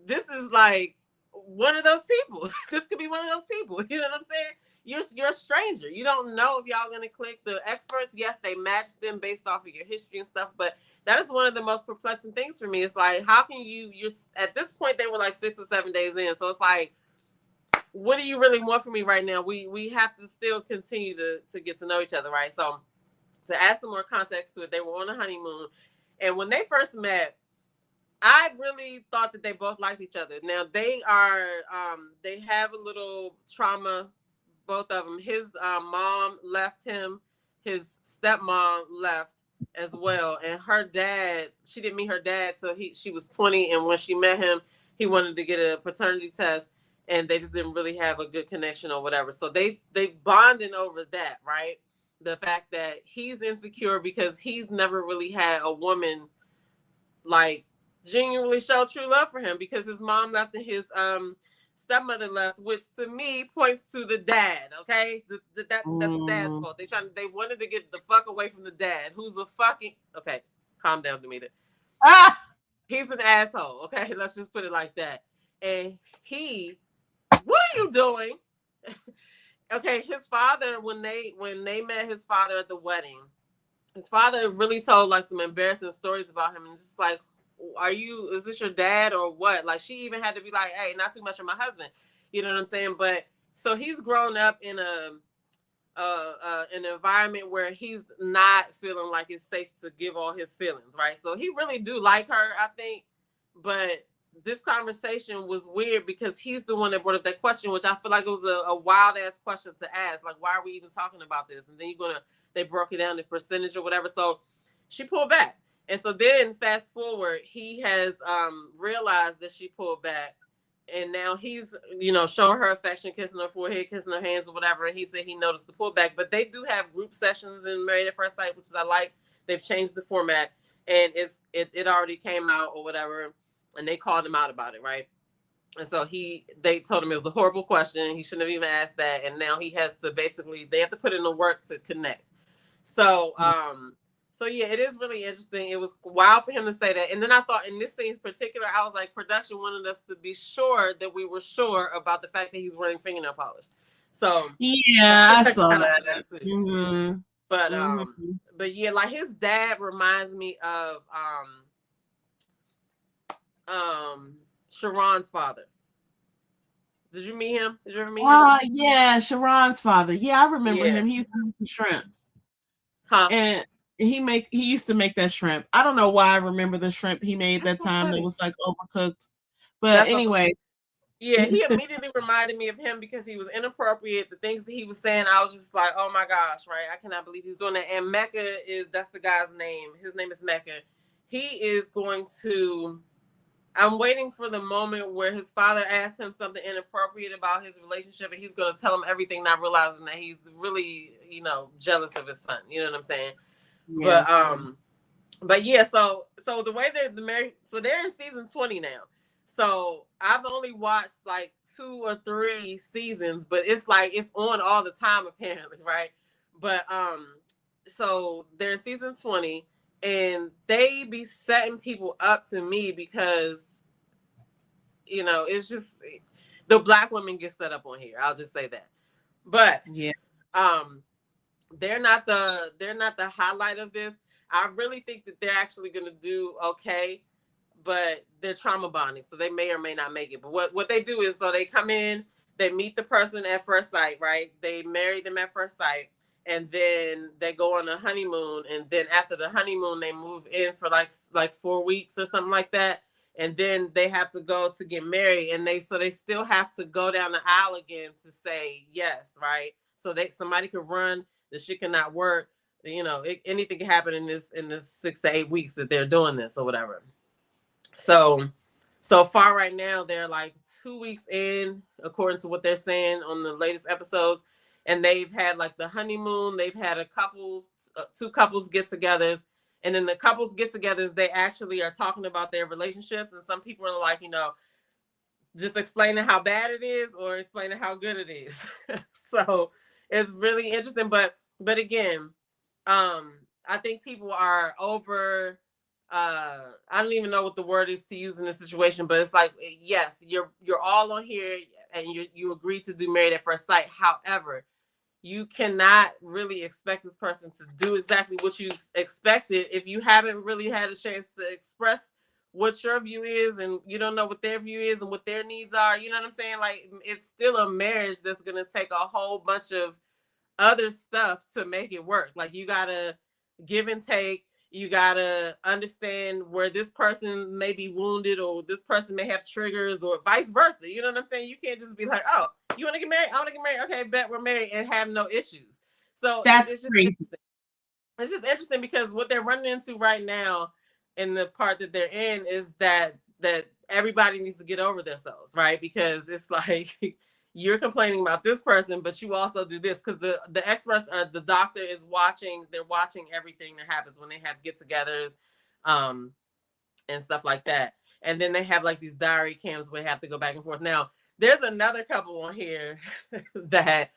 [SPEAKER 1] This is like one of those people. This could be one of those people. You know what I'm saying? You're a stranger. You don't know if y'all gonna click. The experts, yes, they match them based off of your history and stuff, but that is one of the most perplexing things for me. It's like, how can you're at this point, they were like 6 or 7 days in, so it's like, what do you really want from me right now? We have to still continue to get to know each other, right? So to add some more context to it, they were on a honeymoon, and when they first met, I really thought that they both liked each other. Now they have a little trauma, both of them. His mom left him, his stepmom left as well, and her dad, she didn't meet her dad till she was 20, and when she met him, he wanted to get a paternity test, and they just didn't really have a good connection or whatever. So they bonding over that, right? The fact that he's insecure because he's never really had a woman like genuinely show true love for him, because his mom left and his stepmother left, which to me points to the dad. Okay, that's the dad's fault. They wanted to get the fuck away from the dad, who's a fucking okay. Calm down, Demeter. He's an asshole. Okay, let's just put it like that. And what are you doing? Okay, his father, when they met his father at the wedding, his father really told like some embarrassing stories about him, and just like, is this your dad or what? Like, she even had to be like, hey, not too much of my husband. You know what I'm saying? But so he's grown up in an environment where he's not feeling like it's safe to give all his feelings, right? So he really do like her, I think. But this conversation was weird because he's the one that brought up that question, which I feel like it was a wild ass question to ask. Like, why are we even talking about this? And then they broke it down to percentage or whatever. So she pulled back. And so then fast forward, he has realized that she pulled back. And now he's, showing her affection, kissing her forehead, kissing her hands or whatever. And he said he noticed the pullback. But they do have group sessions in Married at First Sight, which is I like. They've changed the format. And it already came out or whatever. And they called him out about it, right? And so they told him it was a horrible question. He shouldn't have even asked that. And now he has to they have to put in the work to connect. So, so yeah, it is really interesting. It was wild for him to say that. And then I thought in this scene in particular, I was like, production wanted us to be sure that we were sure about the fact that he's wearing fingernail polish. So
[SPEAKER 2] yeah, I saw that too.
[SPEAKER 1] Mm-hmm. But yeah, like his dad reminds me of Sharon's father. Did you meet him? Did you ever meet him?
[SPEAKER 2] Yeah, Sharon's father. Yeah, I remember him. He used to make shrimp. Huh? And he used to make that shrimp. I don't know why I remember the shrimp he made that time. It was like overcooked. But anyway.
[SPEAKER 1] Yeah, he immediately reminded me of him because he was inappropriate. The things that he was saying, I was just like, oh my gosh, right? I cannot believe he's doing that. And Mecca that's the guy's name. His name is Mecca. He is going to, I'm waiting for the moment where his father asks him something inappropriate about his relationship, and he's going to tell him everything, not realizing that he's really, jealous of his son. You know what I'm saying? Yeah. But yeah, so the way that they're in season 20 now. So I've only watched like 2 or 3 seasons, but it's like it's on all the time apparently, right? But so they're in season 20, and they be setting people up to me because it's just the Black women get set up on here. I'll just say that. But yeah, they're not the highlight of this. I really think that they're actually going to do okay, but they're trauma bonding, so they may or may not make it. But what they do is, so they come in, they meet the person at first sight, right? They marry them at first sight, and then they go on a honeymoon, and then after the honeymoon, they move in for like 4 weeks or something like that, and then they have to go to get married, and they still have to go down the aisle again to say yes, right? So somebody could run, the shit cannot work, anything can happen in this 6 to 8 weeks that they're doing this or whatever. So far right now, they're like 2 weeks in, according to what they're saying on the latest episodes. And they've had like the honeymoon. They've had two couples get-togethers. And in the couples get-togethers, they actually are talking about their relationships. And some people are like, just explaining how bad it is or explaining how good it is. So it's really interesting. But again, I think people are over... I don't even know what the word is to use in this situation, but it's like, yes, you're all on here and you agree to do Married at First Sight. However, you cannot really expect this person to do exactly what you expected if you haven't really had a chance to express what your view is, and you don't know what their view is and what their needs are. You know what I'm saying? Like, it's still a marriage that's going to take a whole bunch of other stuff to make it work. Like, you got to give and take. You gotta understand where this person may be wounded, or this person may have triggers, or vice versa. You know what I'm saying? You can't just be like, "Oh, you want to get married? I want to get married. Okay, bet we're married," and have no issues. So
[SPEAKER 2] that's
[SPEAKER 1] it's just
[SPEAKER 2] crazy.
[SPEAKER 1] interesting. It's just interesting because what they're running into right now, in the part that they're in, is that everybody needs to get over themselves, right? Because it's like you're complaining about this person, but you also do this, because the experts, the doctor is watching. They're watching everything that happens when they have get-togethers, and stuff like that. And then they have like these diary cams where they have to go back and forth. Now, there's another couple on here that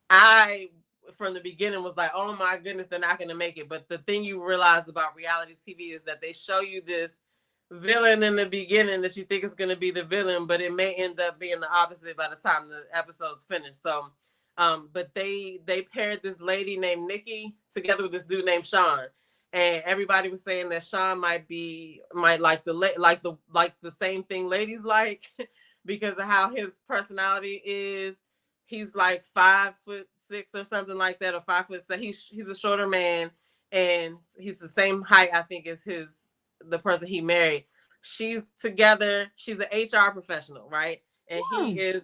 [SPEAKER 1] I, from the beginning, was like, oh my goodness, they're not going to make it. But the thing you realize about reality TV is that they show you this villain in the beginning that you think is going to be the villain, but it may end up being the opposite by the time the episode's finished. So, but they paired this lady named Nikki together with this dude named Sean, and everybody was saying that Sean might like the same thing ladies like because of how his personality is. He's like 5'6" or something like that, or 5'7". He's a shorter man, and he's the same height, I think, as the person he married. She's together. She's an HR professional, right? And he is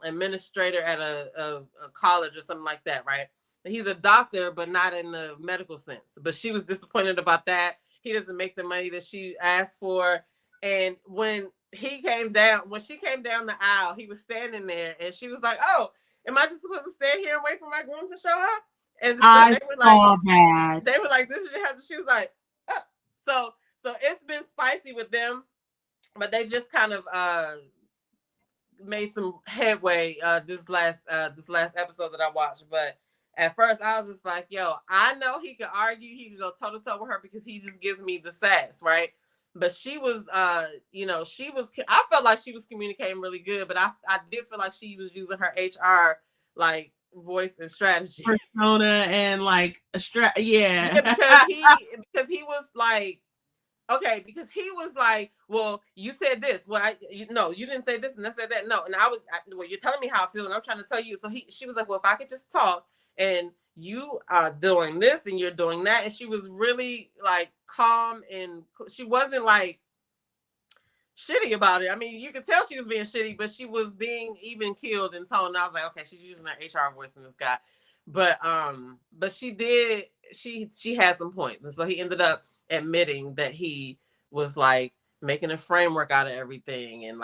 [SPEAKER 1] administrator at a college or something like that, right? And he's a doctor, but not in the medical sense. But she was disappointed about that. He doesn't make the money that she asked for. And when she came down the aisle, he was standing there, and she was like, "Oh, am I just supposed to stand here and wait for my groom to show up?" And so they were like, "This is your husband." She was like, oh. So it's been spicy with them, but they just kind of made some headway this last episode that I watched. But at first I was just like, yo, I know he could argue, he could go toe to toe with her because he just gives me the sass, right? But she was I felt like she was communicating really good, but I did feel like she was using her HR like voice and strategy,
[SPEAKER 2] persona, and like
[SPEAKER 1] yeah, because he was like, okay, because he was like, well, you said this. Well, you didn't say this, and I said that. No, and well, you're telling me how I feel, and I'm trying to tell you. So she was like, well, if I could just talk, and you are doing this, and you're doing that, and she was really like calm, and she wasn't like shitty about it. I mean, you could tell she was being shitty, but she was being even keeled in tone. And I was like, okay, she's using her HR voice in this guy, but she had some points, and so he ended up admitting that he was like making a framework out of everything, and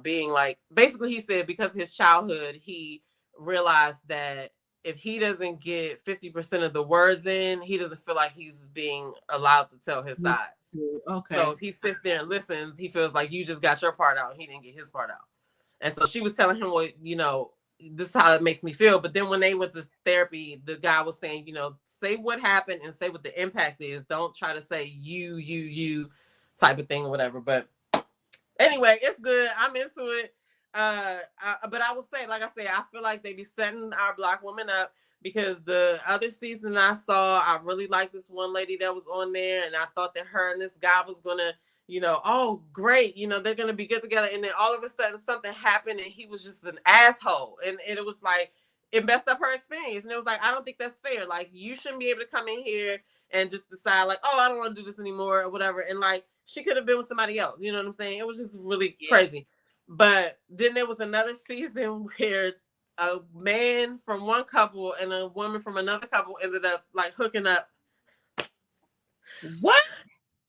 [SPEAKER 1] being like, basically he said because of his childhood, he realized that if he doesn't get 50% of the words in, he doesn't feel like he's being allowed to tell his side.
[SPEAKER 2] Okay.
[SPEAKER 1] So if he sits there and listens, he feels like you just got your part out, he didn't get his part out. And so she was telling him, well, this is how it makes me feel. But then when they went to therapy, the guy was saying, say what happened and say what the impact is. Don't try to say you type of thing or whatever. But anyway, it's good. I'm into it. But I will say, like I said, I feel like they be setting our Black women up because the other season I saw, I really liked this one lady that was on there, and I thought that her and this guy was gonna, oh great, they're gonna be good together. And then all of a sudden something happened and he was just an asshole. And it was like it messed up her experience. And it was like, I don't think that's fair. Like, you shouldn't be able to come in here and just decide like, oh, I don't want to do this anymore or whatever. And like, she could have been with somebody else. You know what I'm saying? It was just really crazy. But then there was another season where a man from one couple and a woman from another couple ended up like hooking up.
[SPEAKER 2] What?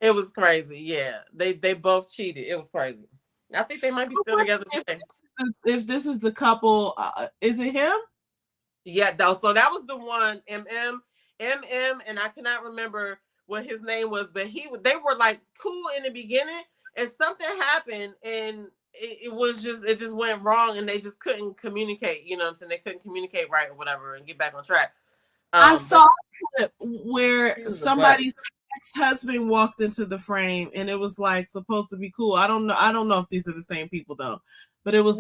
[SPEAKER 1] It was crazy. Yeah, they both cheated. It was crazy. I think they might be still together today.
[SPEAKER 2] If this is the couple, is it him?
[SPEAKER 1] Yeah, though. So that was the one, MM, and I cannot remember what his name was, but they were like cool in the beginning, and something happened, and it just went wrong, and they just couldn't communicate. You know what I'm saying? They couldn't communicate right or whatever, and get back on track.
[SPEAKER 2] I saw a clip where somebody's ex-husband walked into the frame, and it was like supposed to be cool. I don't know if these are the same people though, but it was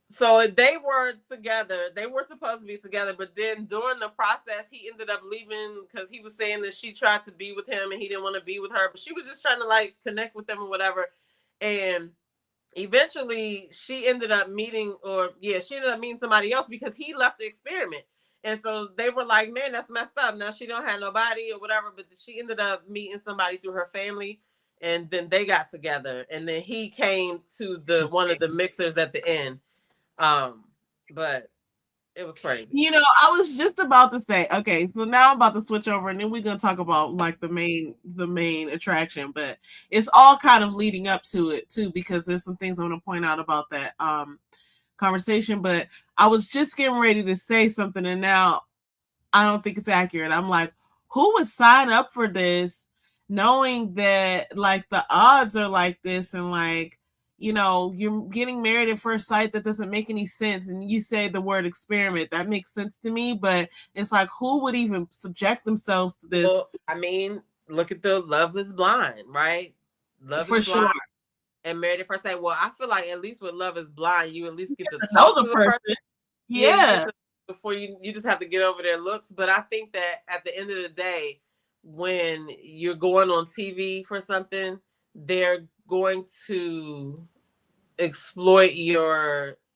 [SPEAKER 1] so they were together. They were supposed to be together, but then during the process, he ended up leaving because he was saying that she tried to be with him and he didn't want to be with her, but she was just trying to like connect with them or whatever. And eventually she ended up meeting somebody else because he left the experiment. And so they were like, man, that's messed up. Now she don't have nobody or whatever, but she ended up meeting somebody through her family. And then they got together. And then he came to one of the mixers at the end. But it was crazy.
[SPEAKER 2] I was just about to say, okay, so now I'm about to switch over and then we're going to talk about like the main attraction, but it's all kind of leading up to it too, because there's some things I want to point out about that conversation. But I was just getting ready to say something and now I don't think it's accurate. I'm like, who would sign up for this knowing that like the odds are like this and like, you're getting married at first sight? That doesn't make any sense. And you say the word experiment, that makes sense to me, but it's like, who would even subject themselves to this?
[SPEAKER 1] Well, I mean, look at the Love is Blind, right?
[SPEAKER 2] Love is Blind
[SPEAKER 1] and Married at First Sight. Well, I feel like at least with Love is Blind, you at least get to talk to the person.
[SPEAKER 2] Yeah.
[SPEAKER 1] Before you just have to get over their looks. But I think that at the end of the day, when you're going on TV for something, they're going to exploit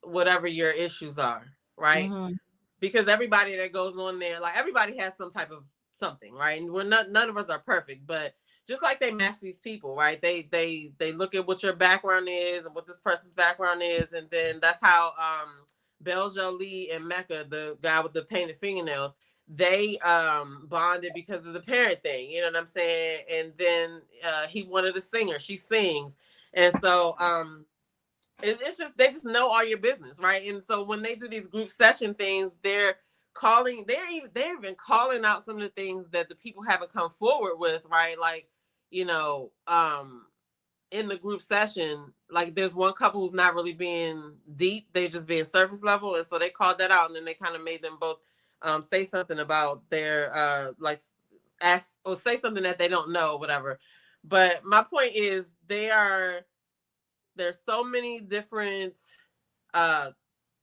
[SPEAKER 1] whatever your issues are, right? Mm-hmm. Because everybody that goes on there, like everybody has some type of something, right? And none of us are perfect, but just like they match these people, right? They look at what your background is and what this person's background is, and then that's how Belle Jolie and Mecca, the guy with the painted fingernails, they bonded because of the parent thing, you know what I'm saying? And then he wanted a singer, she sings, and so it's just they just know all your business, right? And so when they do these group session things, they're even calling out some of the things that the people haven't come forward with, right? Like, in the group session, like there's one couple who's not really being deep, they're just being surface level, and so they called that out, and then they kind of made them both say something about their ask or say something that they don't know, whatever. But my point is, there's so many different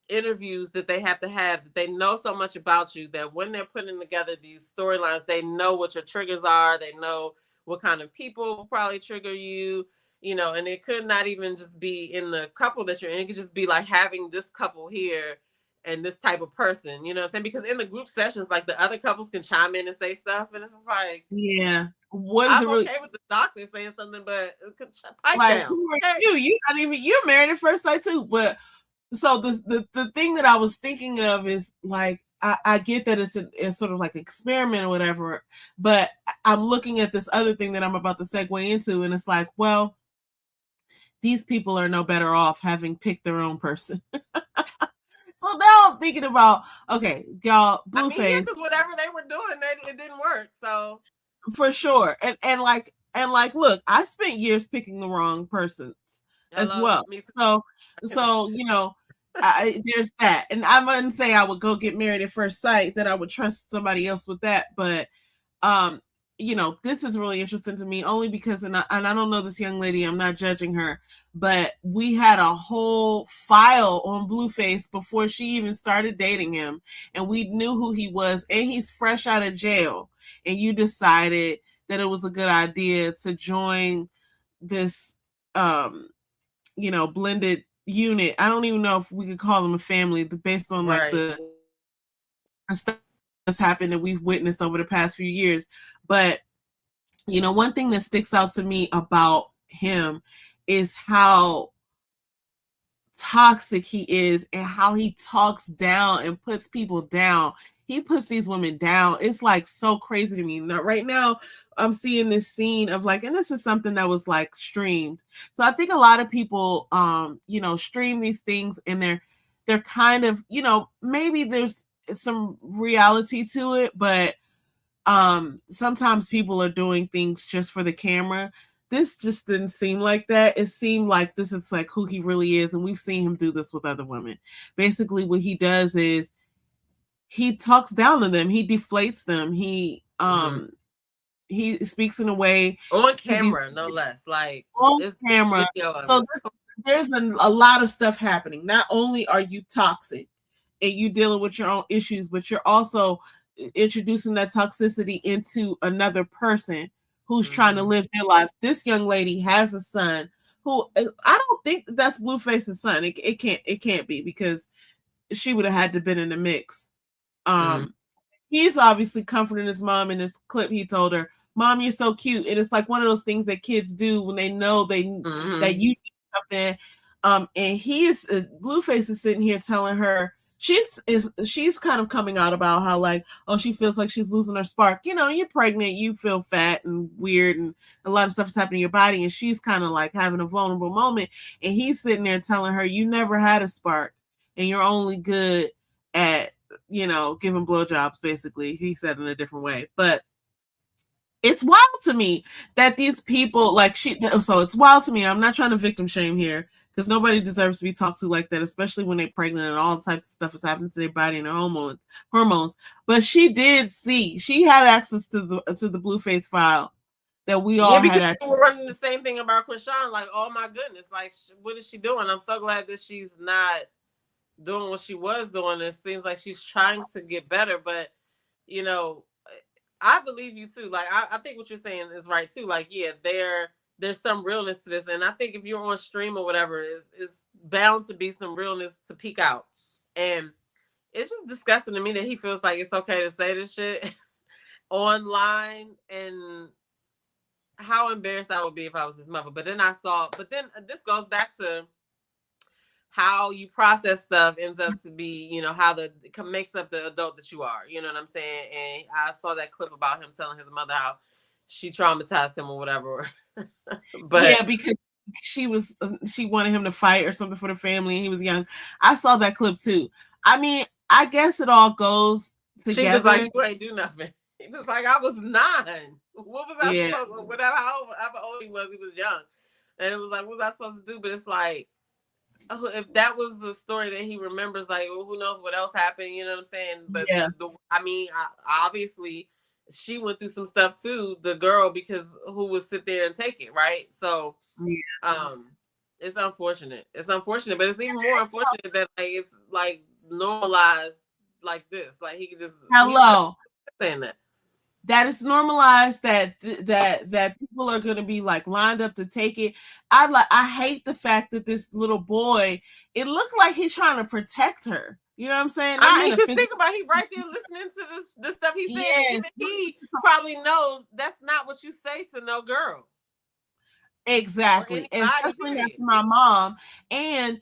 [SPEAKER 1] interviews that they have to have, that they know so much about you that when they're putting together these storylines, they know what your triggers are, they know what kind of people will probably trigger you, and it could not even just be in the couple that you're in. It could just be like having this couple here and this type of person, you know what I'm saying? Because in the group sessions, like the other couples can chime in and say stuff, and it's just like,
[SPEAKER 2] yeah,
[SPEAKER 1] I'm okay with the doctor saying something, but
[SPEAKER 2] like, who are you? You're Married at First Sight too. But so the thing that I was thinking of is like, I get that it's sort of like an experiment or whatever, but I'm looking at this other thing that I'm about to segue into, and it's like, well, these people are no better off having picked their own person. So now I'm thinking about, okay, y'all, Blueface.
[SPEAKER 1] Because whatever they were doing, it didn't work. So
[SPEAKER 2] for sure, and like, look, I spent years picking the wrong persons as well. Me too. So there's that, and I wouldn't say I would go get married at first sight, that I would trust somebody else with that, but this is really interesting to me only because, and I don't know this young lady, I'm not judging her, but we had a whole file on Blueface before she even started dating him, and we knew who he was, and he's fresh out of jail, and you decided that it was a good idea to join this, blended unit. I don't even know if we could call them a family based on like the stuff that's happened that we've witnessed over the past few years. But one thing that sticks out to me about him is how toxic he is and how he talks down and puts people down. He puts these women down. It's like so crazy to me. Now, right now, I'm seeing this scene of like, and this is something that was like streamed. So I think a lot of people, stream these things, and they're kind of, maybe there's some reality to it, but sometimes people are doing things just for the camera. This just didn't seem like that. It seemed like this is like who he really is, and we've seen him do this with other women. Basically, what he does is he talks down to them, he deflates them, he speaks in a way
[SPEAKER 1] on camera, no less, like
[SPEAKER 2] on camera. So there's a lot of stuff happening. Not only are you toxic and you dealing with your own issues, but you're also introducing that toxicity into another person who's trying to live their lives. This young lady has a son who, I don't think that's Blueface's son. It can't be, because she would have had to been in the mix. He's obviously comforting his mom. In this clip, he told her, "Mom, you're so cute." And it's like one of those things that kids do when they know that you need something. And Blueface is sitting here telling her, she's kind of coming out about how like, oh, she feels like she's losing her spark. You're pregnant, you feel fat and weird, and a lot of stuff is happening in your body, and she's kind of like having a vulnerable moment, and he's sitting there telling her, you never had a spark, and you're only good at giving blowjobs. Basically, he said in a different way, but it's wild to me that these people so it's wild to me. I'm not trying to victim shame here, because nobody deserves to be talked to like that, especially when they're pregnant and all types of stuff is happening to their body and their hormones. But she had access to the Blueface file that we all had access to.
[SPEAKER 1] We're running the same thing about Krishan. Like, oh my goodness, like, what is she doing? I'm so glad that she's not doing what she was doing. It seems like she's trying to get better, but I believe you too. Like, I think what you're saying is right too. Like, yeah, there's some realness to this, and I think if you're on stream or whatever, it's bound to be some realness to peek out. And it's just disgusting to me that he feels like it's okay to say this shit online, and how embarrassed I would be if I was his mother. But then this goes back to how you process stuff ends up to be, how makes up the adult that you are. You know what I'm saying? And I saw that clip about him telling his mother how she traumatized him or whatever. But
[SPEAKER 2] yeah, because she wanted him to fight or something for the family, and he was young. I saw that clip too. I mean, I guess it all goes together.
[SPEAKER 1] She was like, "You ain't do nothing." He was like, "I was 9. What was I supposed to? Whatever, however old he was young." And it was like, what was I supposed to do? But it's like, if that was the story that he remembers, like, well, who knows what else happened? You know what I'm saying? But obviously, she went through some stuff too, the girl, because who would sit there and take it, right? So, it's unfortunate. It's unfortunate, but it's even more unfortunate that like it's like normalized like this. Like he could just saying
[SPEAKER 2] that it's normalized, that people are going to be like lined up to take it. I hate the fact that this little boy, it looked like he's trying to protect her. You know what I'm saying?
[SPEAKER 1] I mean, just think about he right there listening to this stuff he's saying. Yes. Even he probably knows that's not what you say to no girl.
[SPEAKER 2] Exactly. Especially after my mom. And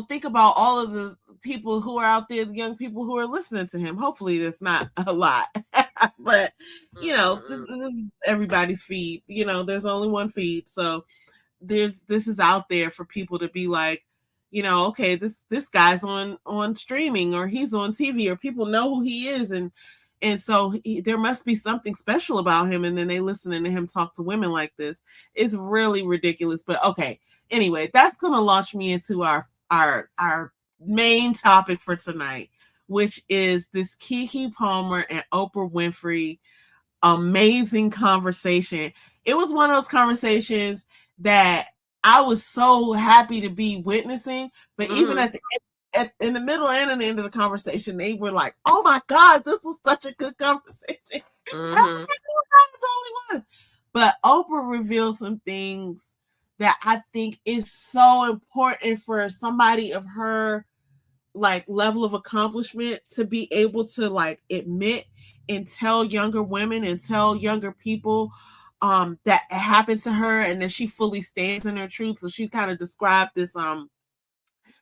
[SPEAKER 2] think about all of the people who are out there, the young people who are listening to him. Hopefully there's not a lot. But this is everybody's feed. There's only one feed. So this is out there for people to be like, okay, this guy's on streaming, or he's on TV, or people know who he is, and so there must be something special about him, and then they listening to him talk to women like this. It's really ridiculous. But okay, anyway, that's gonna launch me into our main topic for tonight, which is this Keke Palmer and Oprah Winfrey amazing conversation. It was one of those conversations that I was so happy to be witnessing, but even at the in the middle and at the end of the conversation, they were like, "Oh my God, this was such a good conversation." I was like, "Oh, it was." But Oprah revealed some things that I think is so important for somebody of her like level of accomplishment to be able to like admit and tell younger women and tell younger people that it happened to her and that she fully stands in her truth. So she kind of described this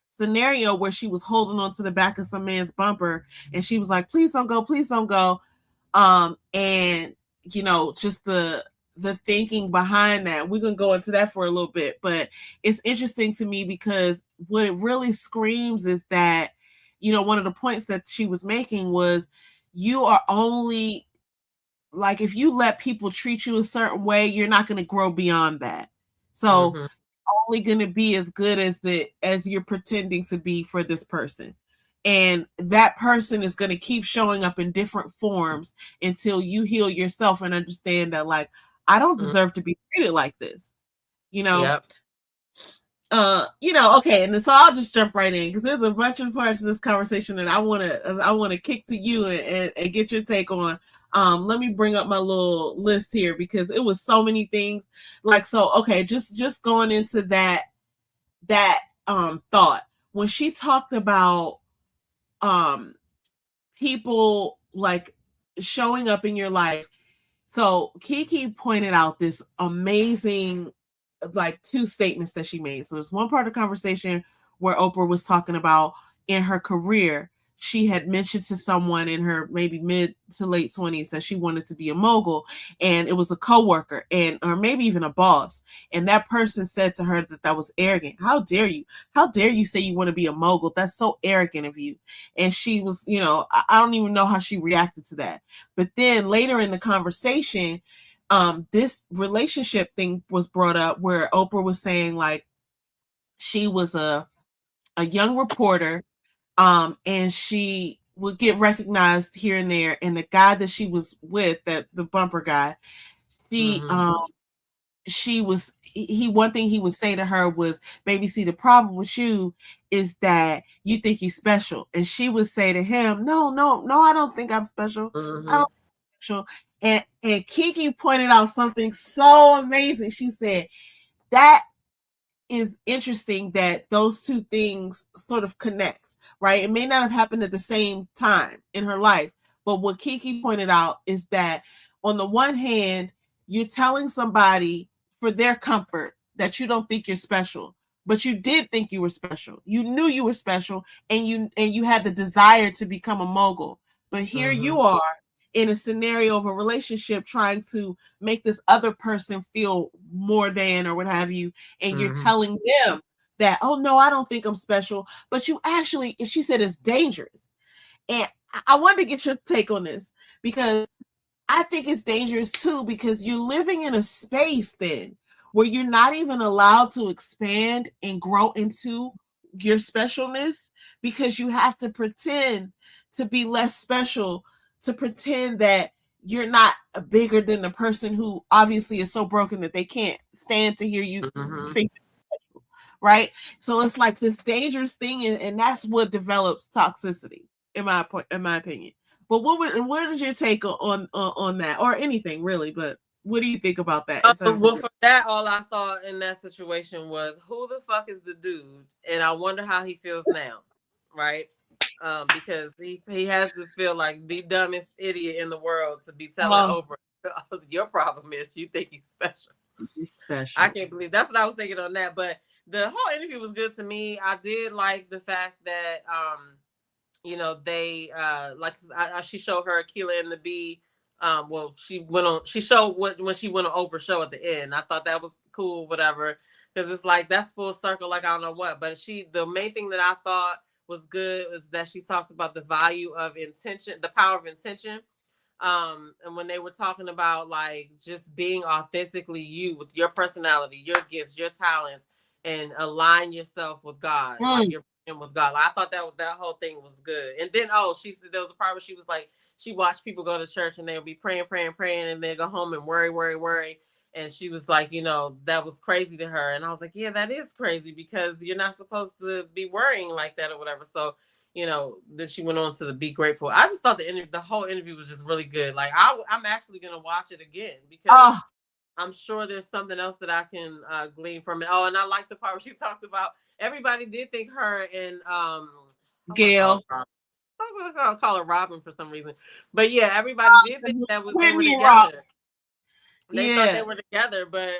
[SPEAKER 2] scenario where she was holding on to the back of some man's bumper and she was like, please don't go, please don't go. And you know, just the thinking behind that. We're gonna go into that for a little bit, but it's interesting to me because what it really screams is that, you know, one of the points that she was making was you are only like, if you let people treat you a certain way, you're not going to grow beyond that. So only going to be as good as you're pretending to be for this person. And that person is going to keep showing up in different forms until you heal yourself and understand that, like, I don't deserve to be treated like this, you know?
[SPEAKER 1] Yep.
[SPEAKER 2] You know, okay, and so I'll just jump right in because there's a bunch of parts of this conversation that I want to kick to you and get your take on. Let me bring up my little list here because it was so many things. Like, so okay, just going into that thought when she talked about people like showing up in your life. So Keke pointed out this amazing like two statements that she made. So there's one part of the conversation where Oprah was talking about in her career, she had mentioned to someone in her maybe mid to late 20s that she wanted to be a mogul, and it was a coworker and or maybe even a boss, and that person said to her that was arrogant. How dare you say you want to be a mogul? That's so arrogant of you. And she was, you know, I don't even know how she reacted to that. But then later in the conversation, this relationship thing was brought up where Oprah was saying like she was a young reporter, and she would get recognized here and there. And the guy that she was with, that the bumper guy, she was one thing he would say to her was, baby, see, the problem with you is that you think you're special. And she would say to him, no, I don't think I'm special. I don't think I'm special. And Keke pointed out something so amazing. She said, that is interesting that those two things sort of connect, right? It may not have happened at the same time in her life, but what Keke pointed out is that on the one hand, you're telling somebody for their comfort that you don't think you're special, but you did think you were special. You knew you were special, and you had the desire to become a mogul. But here you are in a scenario of a relationship trying to make this other person feel more than or what have you, and you're telling them that, oh no, I don't think I'm special, but you actually, she said, it's dangerous. And I wanted to get your take on this because I think it's dangerous too, because you're living in a space then where you're not even allowed to expand and grow into your specialness because you have to pretend to be less special, to pretend that you're not bigger than the person who obviously is so broken that they can't stand to hear you think, right? So it's like this dangerous thing, and that's what develops toxicity, in my opinion. But what is your take on that, or anything really? But what do you think about that?
[SPEAKER 1] Well, for that, all I thought in that situation was, who the fuck is the dude? And I wonder how he feels now, right? Because he has to feel like the dumbest idiot in the world to be telling Oprah, your problem is you think you're special.
[SPEAKER 2] You're special.
[SPEAKER 1] I can't believe that's what I was thinking on that. But the whole interview was good to me. I did like the fact that you know, they like she showed her Keela and the Bee. Well, she showed when she went on Oprah's show at the end. I thought that was cool, whatever, because it's like that's full circle, like I don't know what. But the main thing that I thought was good was that she talked about the value of intention, the power of intention. And when they were talking about like just being authentically you with your personality, your gifts, your talents, and align yourself with God. Like and with God. Like, I thought that whole thing was good. And then she said there was a part where she was like, she watched people go to church and they would be praying, and then go home and worry. And she was like, that was crazy to her. And I was like, yeah, that is crazy because you're not supposed to be worrying like that or whatever. So, then she went on to the Be Grateful. I just thought the whole interview was just really good. Like I'm actually going to watch it again because I'm sure there's something else that I can glean from it. Oh, and I like the part where she talked about everybody did think her and
[SPEAKER 2] Gail.
[SPEAKER 1] I was going to call her Robin for some reason. But yeah, everybody did think that they were together. They thought they were together, but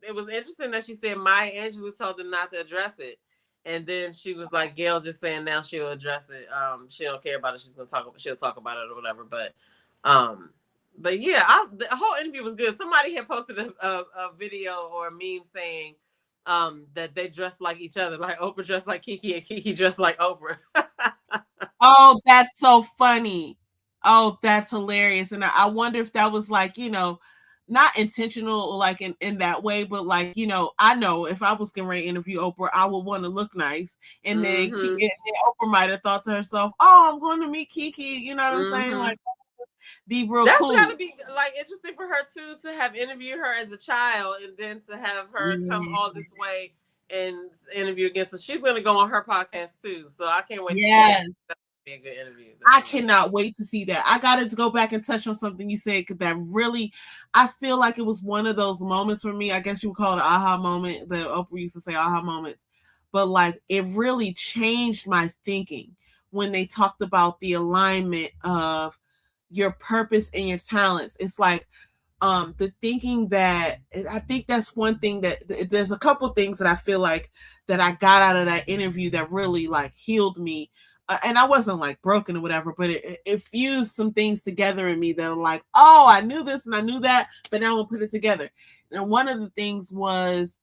[SPEAKER 1] it was interesting that she said Maya Angelou told them not to address it. And then she was like, Gail just saying now she'll address it. She don't care about it. She'll talk about it or whatever. But yeah, the whole interview was good. Somebody had posted a video or a meme saying that they dressed like each other, like Oprah dressed like Keke and Keke dressed like Oprah.
[SPEAKER 2] Oh, that's so funny. Oh, that's hilarious. And I wonder if that was like, not intentional like in that way, but like, I know if I was getting ready to interview Oprah, I would want to look nice. And then Oprah might have thought to herself, oh, I'm going to meet Keke. You know what I'm saying? Like, be real
[SPEAKER 1] That's
[SPEAKER 2] cool.
[SPEAKER 1] gotta be like interesting for her too, to have interviewed her as a child and then to have her come all this way and interview again. So she's gonna go on her podcast too. So I can't wait.
[SPEAKER 2] Yes.
[SPEAKER 1] Be a good interview.
[SPEAKER 2] I cannot wait to see that. I got to go back and touch on something you said because that really, I feel like it was one of those moments for me. I guess you would call it an aha moment. The Oprah used to say aha moments, but like it really changed my thinking when they talked about the alignment of your purpose and your talents. It's like the thinking that I think that's one thing that there's a couple things that I feel like that I got out of that interview that really like healed me. And I wasn't like broken or whatever, but it fused some things together in me that are like, oh, I knew this and I knew that, but now we'll put it together. And one of the things was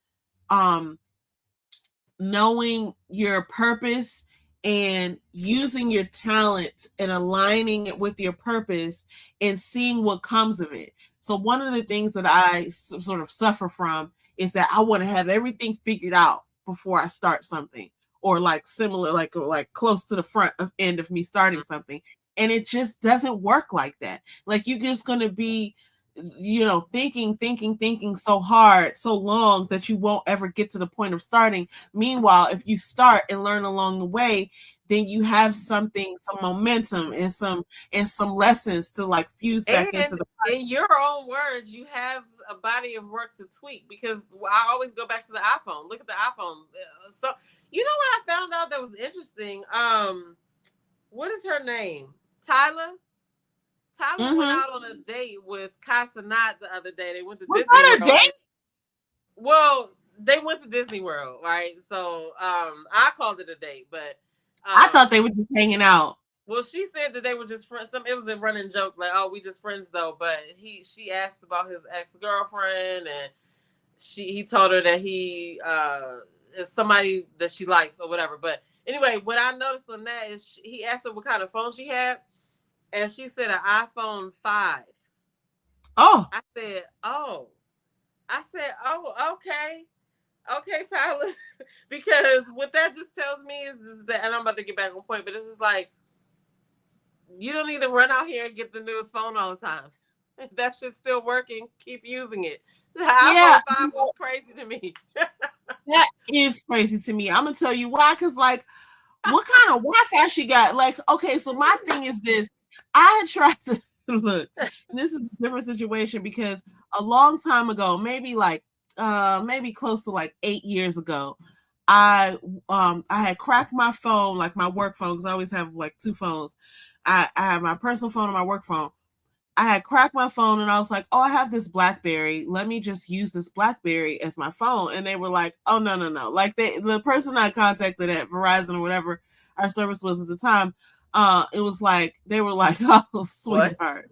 [SPEAKER 2] knowing your purpose and using your talent and aligning it with your purpose and seeing what comes of it. So one of the things that I sort of suffer from is that I want to have everything figured out before I start something. Or like similar, like close to the front end of me starting something. And it just doesn't work like that. Like you're just going to be, thinking so hard, so long that you won't ever get to the point of starting. Meanwhile, if you start and learn along the way, then you have something, some momentum and some lessons to like fuse back into the
[SPEAKER 1] in your own words, you have a body of work to tweak because I always go back to the iPhone. Look at the iPhone. So you know what I found out that was interesting? What is her name? Tyler went out on a date with Casanat the other day. They went to Disney World. Was that a date? Well, they went to Disney World, right? So I called it a date, but
[SPEAKER 2] I thought they were just hanging out.
[SPEAKER 1] Well, she said that they were just friends. It was a running joke, like, "Oh, we just friends, though." But she asked about his ex-girlfriend, and he told her that he is somebody that she likes or whatever. But anyway, what I noticed on that is he asked her what kind of phone she had, and she said an iPhone 5.
[SPEAKER 2] Oh,
[SPEAKER 1] I said, oh, okay, Tyler, because what that just tells me is that, and I'm about to get back on point, but it's just like, you don't need to run out here and get the newest phone all the time. If that shit's still working, keep using it. The iPhone 5 was crazy to me.
[SPEAKER 2] That is crazy to me. I'm gonna tell you why, because like, what kind of Wi-Fi she got? Like, okay, so my thing is this. I had tried to look. This is a different situation because a long time ago, maybe close to like 8 years ago, I had cracked my phone, like my work phone, because I always have like two phones. I have my personal phone and my work phone. I had cracked my phone and I was like, oh, I have this BlackBerry. Let me just use this BlackBerry as my phone. And they were like, oh, no. Like the person I contacted at Verizon or whatever our service was at the time, it was like, they were like, oh, sweetheart.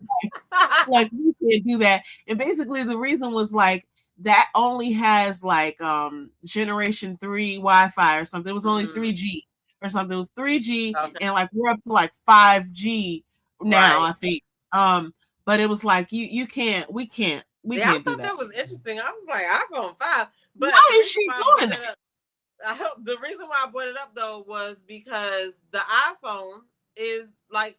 [SPEAKER 2] Like, we can't do that. And basically the reason was like, that only has like Generation 3 Wi-Fi or something. It was only 3G or something. It was 3G and like we're up to like 5G now, I think. But it was like we can't
[SPEAKER 1] I
[SPEAKER 2] do
[SPEAKER 1] thought that was interesting. I was like, iPhone 5. But
[SPEAKER 2] why is she doing that?
[SPEAKER 1] The reason why I brought it up though was because the iPhone is like,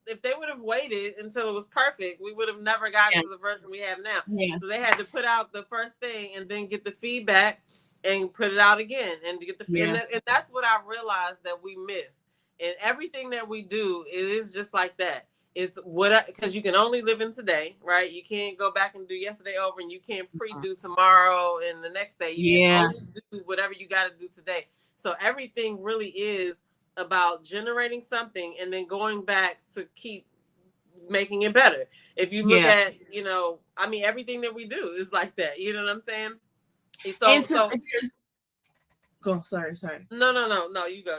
[SPEAKER 1] if they would have waited until it was perfect, we would have never gotten to the version we have now.
[SPEAKER 2] Yeah.
[SPEAKER 1] So they had to put out the first thing and then get the feedback and put it out again and get the and that's what I realized that we miss. And everything that we do, it is just like that. It's what, because you can only live in today, right? You can't go back and do yesterday over, and you can't pre-do tomorrow and the next day. You can only do whatever you got to do today. So everything really is about generating something and then going back to keep making it better. If you look at, I mean, everything that we do is like that. You know what I'm saying? So
[SPEAKER 2] go. Sorry.
[SPEAKER 1] No. You go.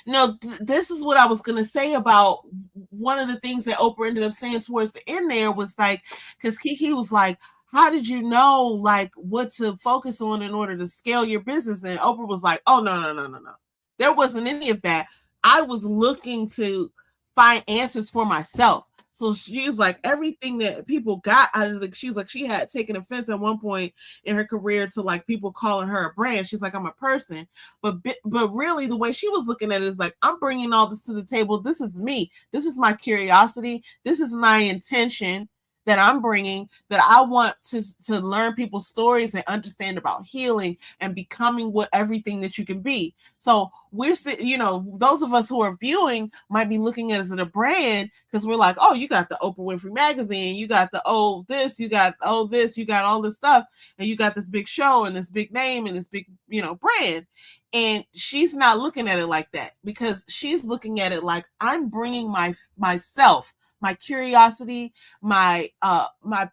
[SPEAKER 2] No, this is what I was gonna say about one of the things that Oprah ended up saying towards the end there was like, because Keke was like, how did you know like what to focus on in order to scale your business? And Oprah was like, oh no. There wasn't any of that. I was looking to find answers for myself. So she's like, everything that people got out of she was like, she had taken offense at one point in her career to like people calling her a brand. She's like, I'm a person. But really the way she was looking at it is like, I'm bringing all this to the table. This is me. This is my curiosity. This is my intention that I'm bringing, that I want to learn people's stories and understand about healing and becoming what everything that you can be. So we're, those of us who are viewing might be looking at it as a brand because we're like, oh, you got the Oprah Winfrey magazine, you got the this, you got this, you got all this stuff, and you got this big show and this big name and this big, brand. And she's not looking at it like that because she's looking at it like, I'm bringing myself, my curiosity, my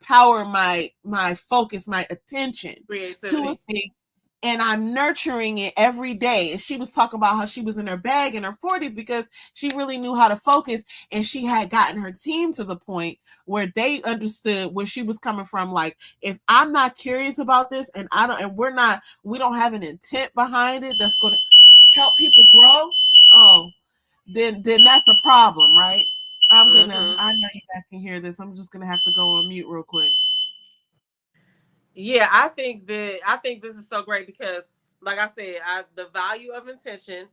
[SPEAKER 2] power, my focus, my attention to a thing, and I'm nurturing it every day. And she was talking about how she was in her bag in her 40s because she really knew how to focus, and she had gotten her team to the point where they understood where she was coming from. Like, if I'm not curious about this, and we don't have an intent behind it that's going to help people grow, then that's a problem, right? I know you guys can hear this. I'm just gonna have to go on mute real quick.
[SPEAKER 1] Yeah, I think this is so great because, like I said, the value of intention.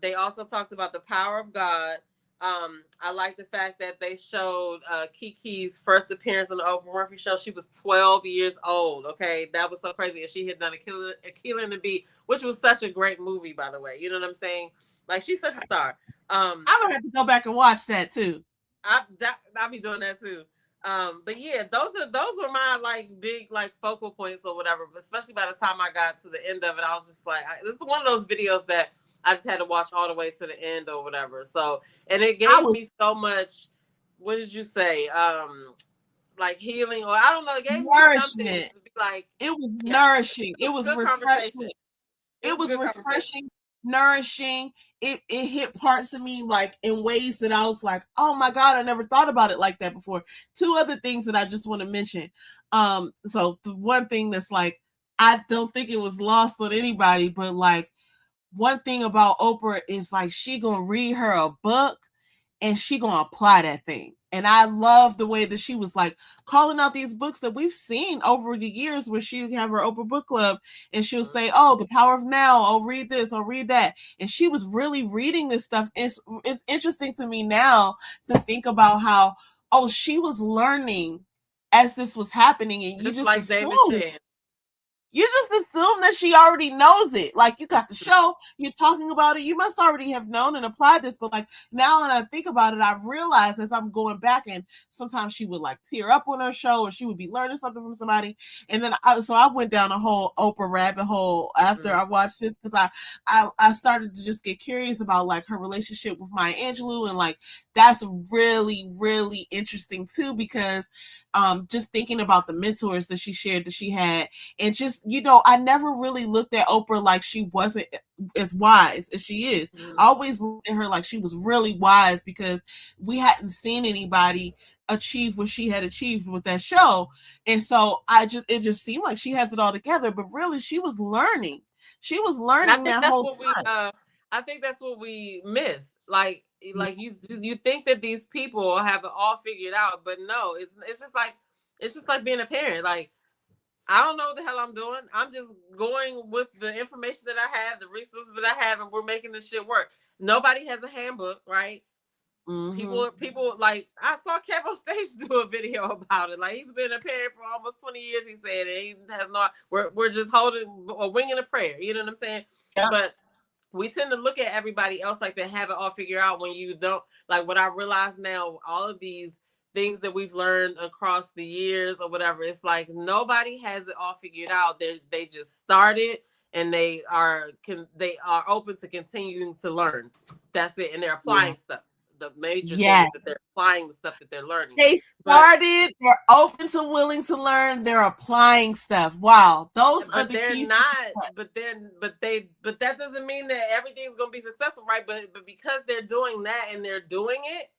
[SPEAKER 1] They also talked about the power of God. I like the fact that they showed Keke's first appearance on the Oprah Winfrey Show. She was 12 years old. Okay, that was so crazy, and she had done Akilah and the Bee, which was such a great movie, by the way. You know what I'm saying? Like, she's such a star.
[SPEAKER 2] I'm gonna have to go back and watch that too.
[SPEAKER 1] I'll be doing that too. But yeah, those were my like big like focal points or whatever. But especially by the time I got to the end of it, I was just like, this is one of those videos that I just had to watch all the way to the end or whatever. So, and it gave me so much. What did you say? Like healing, or I don't know. It gave me something to be like.
[SPEAKER 2] It was nourishing. It was refreshing. It was refreshing, nourishing. It hit parts of me like in ways that I was like, oh my God, I never thought about it like that before. Two other things that I just want to mention. So the one thing that's like, I don't think it was lost on anybody, but like one thing about Oprah is like, she gonna read her a book and she gonna apply that thing. And I love the way that she was like calling out these books that we've seen over the years where she would have her Oprah book club and she'll say, oh, The Power of Now, oh, read this, or read that. And she was really reading this stuff. It's interesting to me now to think about how, she was learning as this was happening. And you just like David Shan. You just assume that she already knows it. Like, you got the show, you're talking about it, you must already have known and applied this. But like now when I think about it, I've realized as I'm going back, and sometimes she would like tear up on her show or she would be learning something from somebody. And then I went down a whole Oprah rabbit hole after I watched this, because I started to just get curious about like her relationship with Maya Angelou, and like that's really, really interesting too, because just thinking about the mentors that she shared, that she had, and just, I never really looked at Oprah like she wasn't as wise as she is. I always looked at her like she was really wise, because we hadn't seen anybody achieve what she had achieved with that show. And so it just seemed like she has it all together, but really she was learning. She was learning that whole time.
[SPEAKER 1] I think that's what we miss. Like you think that these people have it all figured out, but no, it's just like being a parent. Like, I don't know what the hell I'm doing. I'm just going with the information that I have, the resources that I have, and we're making this shit work. Nobody has a handbook, right? People like, I saw Kev on stage do a video about it. Like, he's been a parent for almost 20 years, he said, and he has not. We're just holding or winging a prayer. You know what I'm saying? Yeah. But we tend to look at everybody else like they have it all figured out when you don't. Like, what I realize now, all of these things that we've learned across the years or whatever, it's like nobody has it all figured out. They just started, and they are open to continuing to learn. That's it, and they're applying stuff. The major thing is that they're applying the stuff that they're learning.
[SPEAKER 2] They started, they're open to willing to learn, they're applying stuff. Wow. Those are the keys.
[SPEAKER 1] But that doesn't mean that everything's gonna be successful, right? But because they're doing that and they're doing it,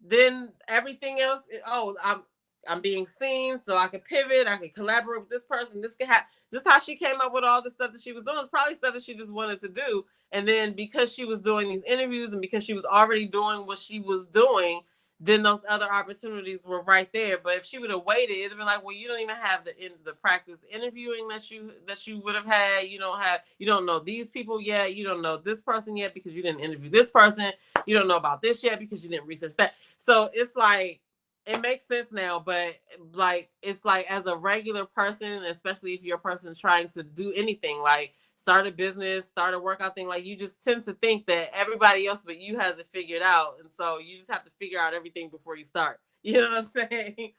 [SPEAKER 1] then everything else, I'm being seen, so I can pivot, I can collaborate with this person. This can happen. Just how she came up with all the stuff that she was doing is probably stuff that she just wanted to do. And then because she was doing these interviews and because she was already doing what she was doing, then those other opportunities were right there. But if she would have waited, it'd have been like, well, you don't even have the practice interviewing that you would have had. You don't know these people yet. You don't know this person yet because you didn't interview this person. You don't know about this yet because you didn't research that. So it's like, it makes sense now, but like, it's like, as a regular person, especially if you're a person trying to do anything, like start a business, start a workout thing, like, you just tend to think that everybody else but you has it figured out. And so you just have to figure out everything before you start. You know what I'm saying?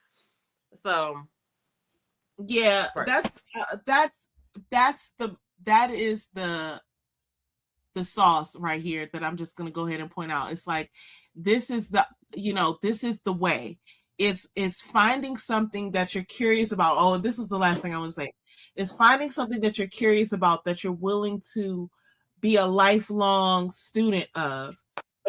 [SPEAKER 1] So
[SPEAKER 2] yeah, that is the sauce right here that I'm just going to go ahead and point out. It's like, this is the way. It's finding something that you're curious about. Oh, and this is the last thing I want to say. It's finding something that you're curious about, that you're willing to be a lifelong student of,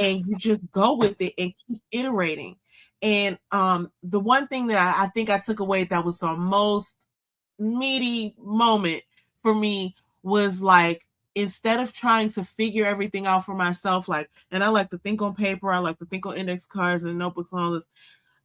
[SPEAKER 2] and you just go with it and keep iterating. And the one thing that I think I took away that was the most meaty moment for me was like, instead of trying to figure everything out for myself, like, and I like to think on paper, I like to think on index cards and notebooks and all this,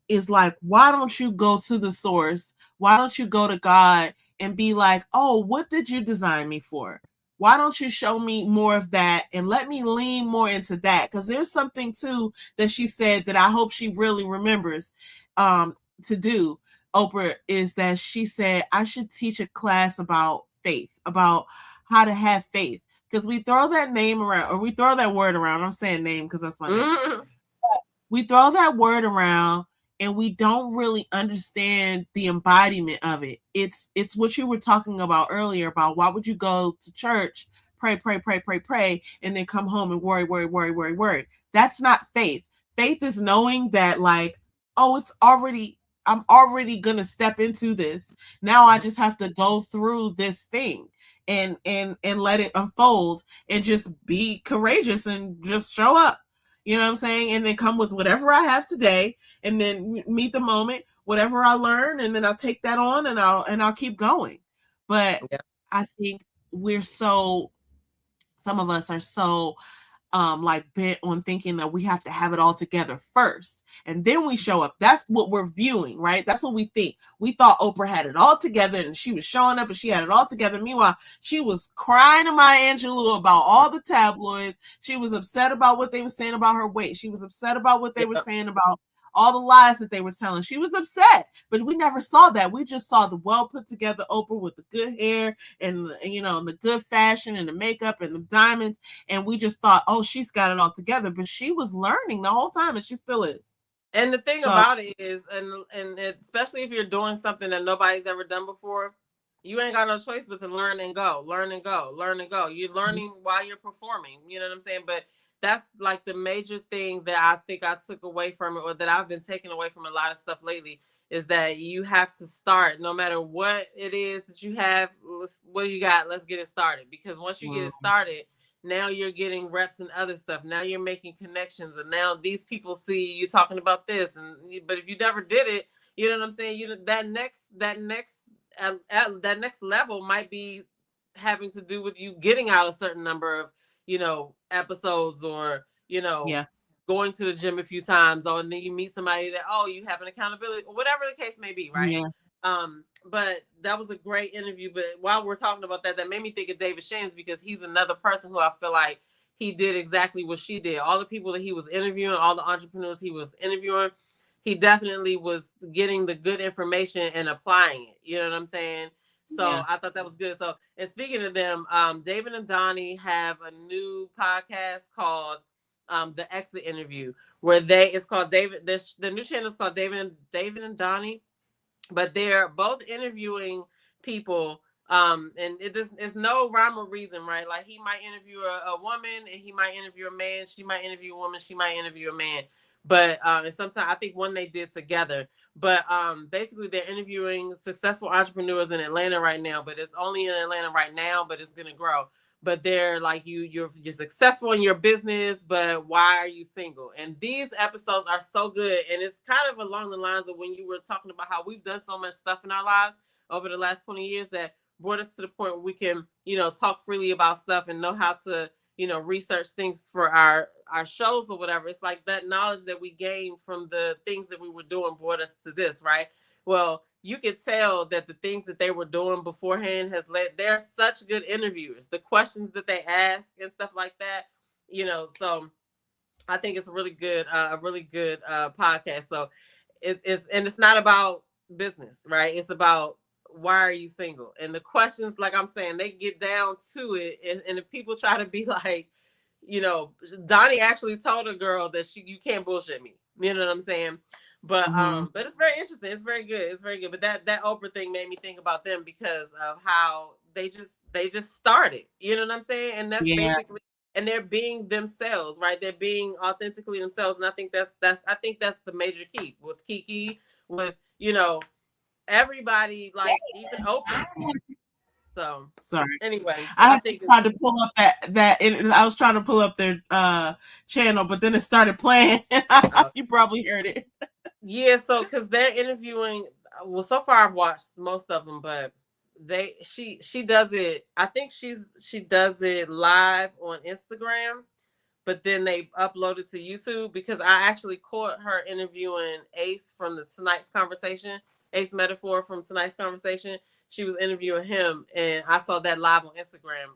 [SPEAKER 2] is like, why don't you go to the source? Why don't you go to God and be like, oh, what did you design me for? Why don't you show me more of that and let me lean more into that? Because there's something too that she said that I hope she really remembers to do, Oprah, is that she said, I should teach a class about faith, about how to have faith. Because we throw that name around, or we throw that word around. I'm saying name because that's my name. We throw that word around, and we don't really understand the embodiment of it. It's what you were talking about earlier about, why would you go to church, pray, and then come home and worry. That's not faith. Faith is knowing that, like, oh, I'm already going to step into this. Now I just have to go through this thing and let it unfold and just be courageous and just show up. You know what I'm saying? And then come with whatever I have today, and then meet the moment, whatever I learn, and then I'll take that on and I'll keep going. But I think some of us are so like bent on thinking that we have to have it all together first, and then we show up. That's what we're viewing, right? That's what we think. We thought Oprah had it all together and she was showing up and she had it all together. Meanwhile, she was crying to Maya Angelou about all the tabloids. She was upset about what they were saying about her weight. She was upset about what they were saying about all the lies that they were telling. She was upset, but we never saw that. We just saw the well put together Oprah with the good hair and the good fashion and the makeup and the diamonds. And we just thought, oh, she's got it all together. But she was learning the whole time, and she still is.
[SPEAKER 1] And the thing about it is, and especially if you're doing something that nobody's ever done before, you ain't got no choice but to learn and go. You're learning while you're performing. You know what I'm saying? But that's like the major thing that I think I took away from it, or that I've been taking away from a lot of stuff lately, is that you have to start, no matter what it is that you have. What do you got? Let's get it started. Because once you get it started, now you're getting reps and other stuff. Now you're making connections, and now these people see you talking about this. But if you never did it, you know what I'm saying? That next level might be having to do with you getting out a certain number of episodes, or going to the gym a few times, or and then you meet somebody that, oh, you have an accountability, or whatever the case may be, right? But that was a great interview. But while we're talking about that, that made me think of David Shanes, because he's another person who I feel like he did exactly what she did. All the people that he was interviewing, all the entrepreneurs he was interviewing, he definitely was getting the good information and applying it. You know what I'm saying? So I thought that was good. So, and speaking of them, David and Donnie have a new podcast called The Exit Interview, where it's called David. The new channel is called David and Donnie, but they're both interviewing people. And it's no rhyme or reason, right? Like, he might interview a woman, and he might interview a man. She might interview a woman. She might interview a man. But and sometimes I think one they did together. But basically, they're interviewing successful entrepreneurs in Atlanta right now. But it's only in Atlanta right now, but it's gonna grow. But they're like, you're successful in your business, but why are you single? And these episodes are so good. And it's kind of along the lines of when you were talking about how we've done so much stuff in our lives over the last 20 years that brought us to the point where we can, talk freely about stuff and know how to, research things for our shows or whatever. It's like that knowledge that we gained from the things that we were doing brought us to this, right? Well, you could tell that the things that they were doing beforehand has led. They're such good interviewers. The questions that they ask and stuff like that, So I think it's a really good podcast. So it's not about business, right? It's about, why are you single? And the questions, like I'm saying, they get down to it. And if people try to be like, Donnie actually told a girl that you can't bullshit me. You know what I'm saying? But but it's very interesting. It's very good. It's very good. But that Oprah thing made me think about them because of how they just started. You know what I'm saying? And that's basically, and they're being themselves, right? They're being authentically themselves. And I think that's the major key with Keke, with everybody, like even Oprah. So
[SPEAKER 2] sorry.
[SPEAKER 1] Anyway,
[SPEAKER 2] I think tried to pull up that I was trying to pull up their channel, but then it started playing. You probably heard it.
[SPEAKER 1] Yeah, so because they're interviewing. Well, so far I've watched most of them, but she does it. I think she does it live on Instagram, but then they upload it to YouTube, because I actually caught her interviewing Ace from tonight's conversation. Ace Metaphor from tonight's conversation. She was interviewing him, and I saw that live on Instagram.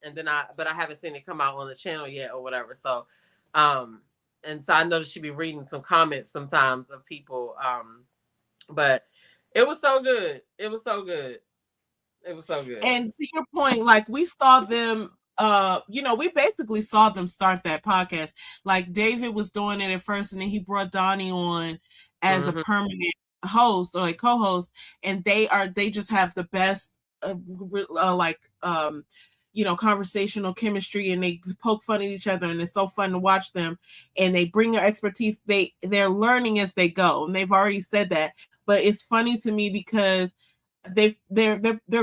[SPEAKER 1] And then I haven't seen it come out on the channel yet or whatever. So, and so I noticed she'd be reading some comments sometimes of people. But it was so good. It was so good. It was so good.
[SPEAKER 2] And to your point, like, we saw them, we basically saw them start that podcast. Like, David was doing it at first, and then he brought Donnie on as a permanent host or like co-host, and they just have the best conversational chemistry, and they poke fun at each other, and it's so fun to watch them, and they bring their expertise. They're learning as they go, and they've already said that. But it's funny to me because they're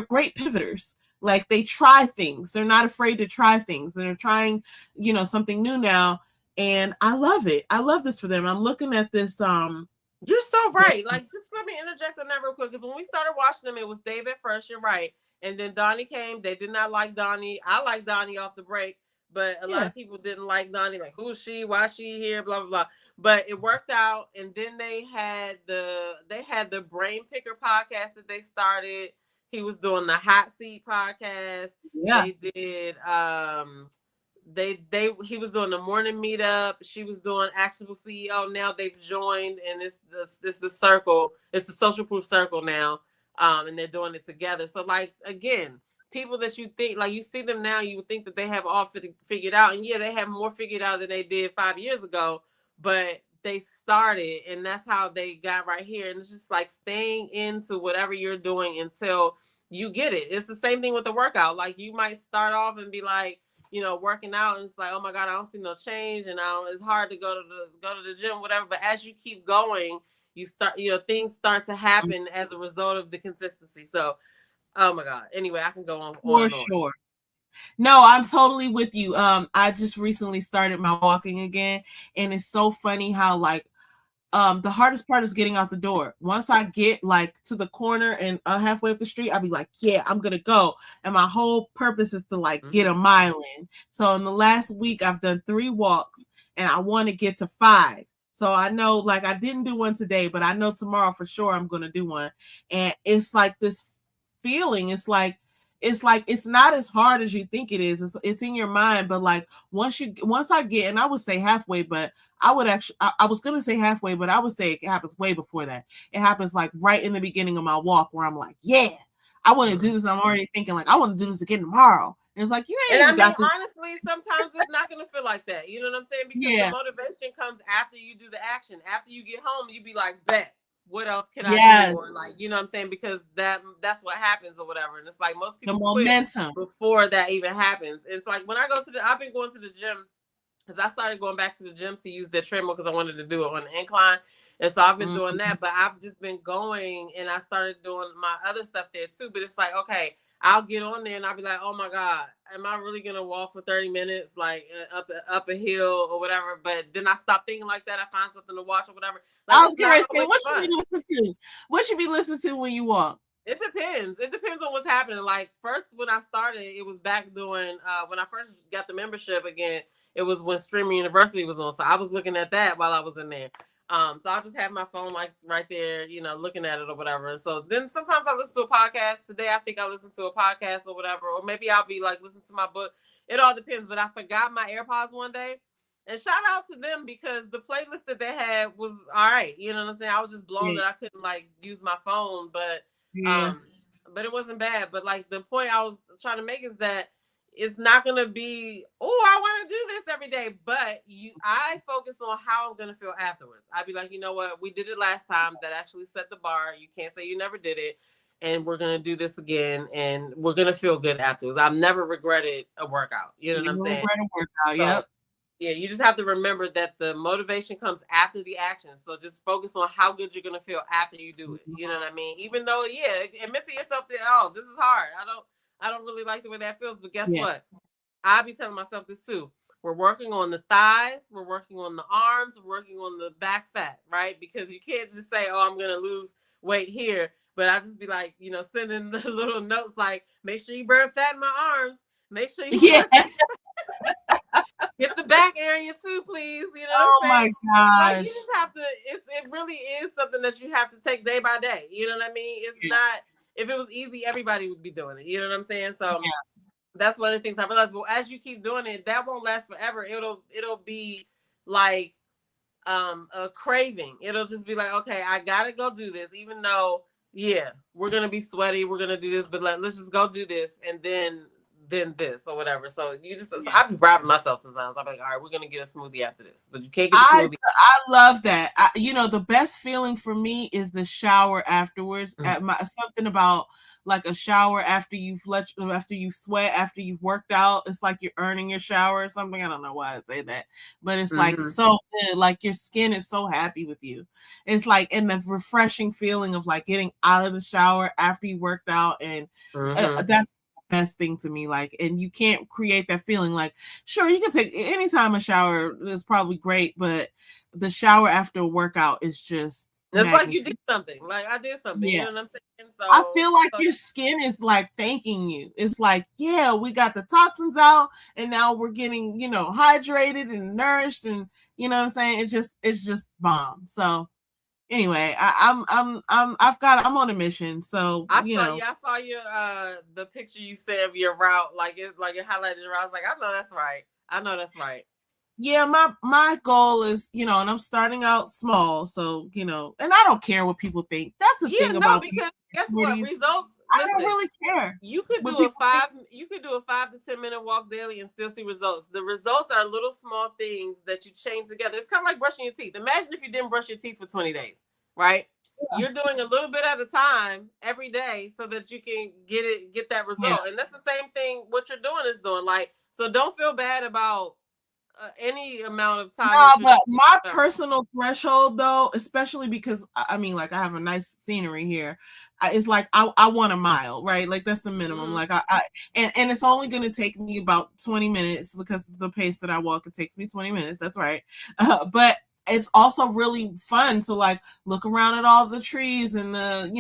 [SPEAKER 2] great pivoters. Like, they try things. They're not afraid to try things. They're trying, something new now. And I love it. I love this for them. I'm looking at this.
[SPEAKER 1] You're so right. Like, just let me interject on that real quick. Because when we started watching them, it was David first. You're right. And then Donnie came. They did not like Donnie. I like Donnie off the break. But a lot of people didn't like Donnie. Like, who's she? Why is she here? Blah, blah, blah. But it worked out. And then they had the Brain Picker podcast that they started. He was doing the Hot Seat podcast. Yeah. They did he was doing the morning meetup. She was doing Actionable CEO. Now they've joined, and it's the circle. It's the Social Proof Circle now. And they're doing it together. So, like, again, people that you think, like, you see them now, you would think that they have all figured out. And yeah, they have more figured out than they did 5 years ago, but they started, and that's how they got right here. And it's just like staying into whatever you're doing until you get it. It's the same thing with the workout. Like, you might start off and be like, working out, and it's like, oh my God, I don't see no change, and it's hard to go to the gym, whatever. But as you keep going, you start, things start to happen as a result of the consistency. So, oh my God. Anyway, I can go on.
[SPEAKER 2] For sure. No, I'm totally with you. I just recently started my walking again, and it's so funny how, like, the hardest part is getting out the door. Once I get, like, to the corner and halfway up the street, I'll be like, yeah, I'm gonna go. And my whole purpose is to, like, get a mile in. So in the last week, I've done 3 walks, and I want to get to 5. So I know, like, I didn't do one today, but I know tomorrow for sure I'm going to do one. And it's like this feeling. It's like it's not as hard as you think it is. It's in your mind, but like once I get, and I would say halfway, but I would actually I was gonna say halfway, but I would say it happens way before that. It happens like right in the beginning of my walk where I'm like, yeah, I want to do this. I'm already thinking like I want to do this again tomorrow. And it's like you ain't
[SPEAKER 1] and
[SPEAKER 2] even got to.
[SPEAKER 1] Honestly, sometimes it's not gonna feel like that. You know what I'm saying? Because the motivation comes after you do the action. After you get home, you be like, bet. What else can I do? Or like, you know what I'm saying? Because that's what happens or whatever. And it's like most people quit before that even happens. It's like when I go to I've been going to the gym because I started going back to the gym to use the treadmill because I wanted to do it on the incline. And so I've been doing that, but I've just been going and I started doing my other stuff there too. But it's like, okay, I'll get on there and I'll be like, oh my God, am I really going to walk for 30 minutes, like up a hill or whatever? But then I stop thinking like that. I find something to watch or whatever. Like,
[SPEAKER 2] I was curious, what should you listen to? What should you listen to when you walk?
[SPEAKER 1] It depends. It depends on what's happening. Like first, when I started, it was back doing, when I first got the membership again, it was when Streaming University was on. So I was looking at that while I was in there. So I'll just have my phone like right there, you know, looking at it or whatever. And so then sometimes I listen to a podcast. Today I think I listen to a podcast or whatever, or maybe I'll be like listening to my book. It all depends. But I forgot my AirPods one day. And shout out to them because the playlist that they had was all right. You know what I'm saying? I was just blown that I couldn't like use my phone, but it wasn't bad. But like the point I was trying to make is that it's not gonna be, oh, I want to do this every day, but I focus on how I'm gonna feel afterwards. I'd be like, you know what, we did it last time. That actually set the bar. You can't say you never did it, and we're gonna do this again, and we're gonna feel good afterwards. I've never regretted a workout. You know what I'm saying?
[SPEAKER 2] Regret a workout, yep.
[SPEAKER 1] Yeah, you just have to remember that the motivation comes after the action. So just focus on how good you're gonna feel after you do it. You know what I mean? Even though, admit to yourself that, oh, this is hard. I don't really like the way that feels, but guess what? I'll be telling myself this too. We're working on the thighs, we're working on the arms, we're working on the back fat, right? Because you can't just say, oh, I'm gonna lose weight here. But I just be like, you know, sending the little notes like, make sure you burn fat in my arms. Make sure you get the back area too, please. You know what I'm saying?
[SPEAKER 2] Oh my gosh.
[SPEAKER 1] Like you just have to, it really is something that you have to take day by day. You know what I mean? It's not, if it was easy, everybody would be doing it. You know what I'm saying? So that's one of the things I realized. But as you keep doing it, that won't last forever. It'll be like a craving. It'll just be like, okay, I gotta go do this, even though, we're gonna be sweaty, we're gonna do this, but let's just go do this and then this or whatever. So I'd be bribing myself sometimes. I'll be like, all right, we're gonna get a smoothie after this, but you can't get a smoothie.
[SPEAKER 2] I love that. The best feeling for me is the shower afterwards. Something about like a shower after you sweat, after you've worked out. It's like you're earning your shower or something. I don't know why I say that, but it's like so good. Like your skin is so happy with you. It's like in the refreshing feeling of like getting out of the shower after you worked out, and that's best thing to me. Like, and you can't create that feeling. Like, sure, you can take anytime a shower is probably great, but the shower after a workout is just
[SPEAKER 1] it's like you did something. Like I did something. You know what I'm saying? So
[SPEAKER 2] I feel like your skin is like thanking you. It's like, we got the toxins out and now we're getting, hydrated and nourished, and you know what I'm saying? It's just bomb. So anyway, I'm on a mission. So
[SPEAKER 1] I saw your the picture you sent of your route, like it highlighted your route. I was like, I know that's right.
[SPEAKER 2] Yeah, my goal is, and I'm starting out small, so and I don't care what people think. That's the thing about
[SPEAKER 1] because guess what? Results.
[SPEAKER 2] I don't really care.
[SPEAKER 1] You could do a 5 to 10 minute walk daily and still see results. The results are little small things that you chain together. It's kind of like brushing your teeth. Imagine if you didn't brush your teeth for 20 days, right? Yeah. You're doing a little bit at a time every day so that you can get that result. And that's the same thing what you're doing is doing. Like, so don't feel bad about any amount of time.
[SPEAKER 2] No, but my personal threshold though, especially because I have a nice scenery here. It's like I want a mile, right? Like that's the minimum. Like and it's only going to take me about 20 minutes because the pace that I walk, it takes me 20 minutes. That's right. But it's also really fun to like look around at all the trees and the,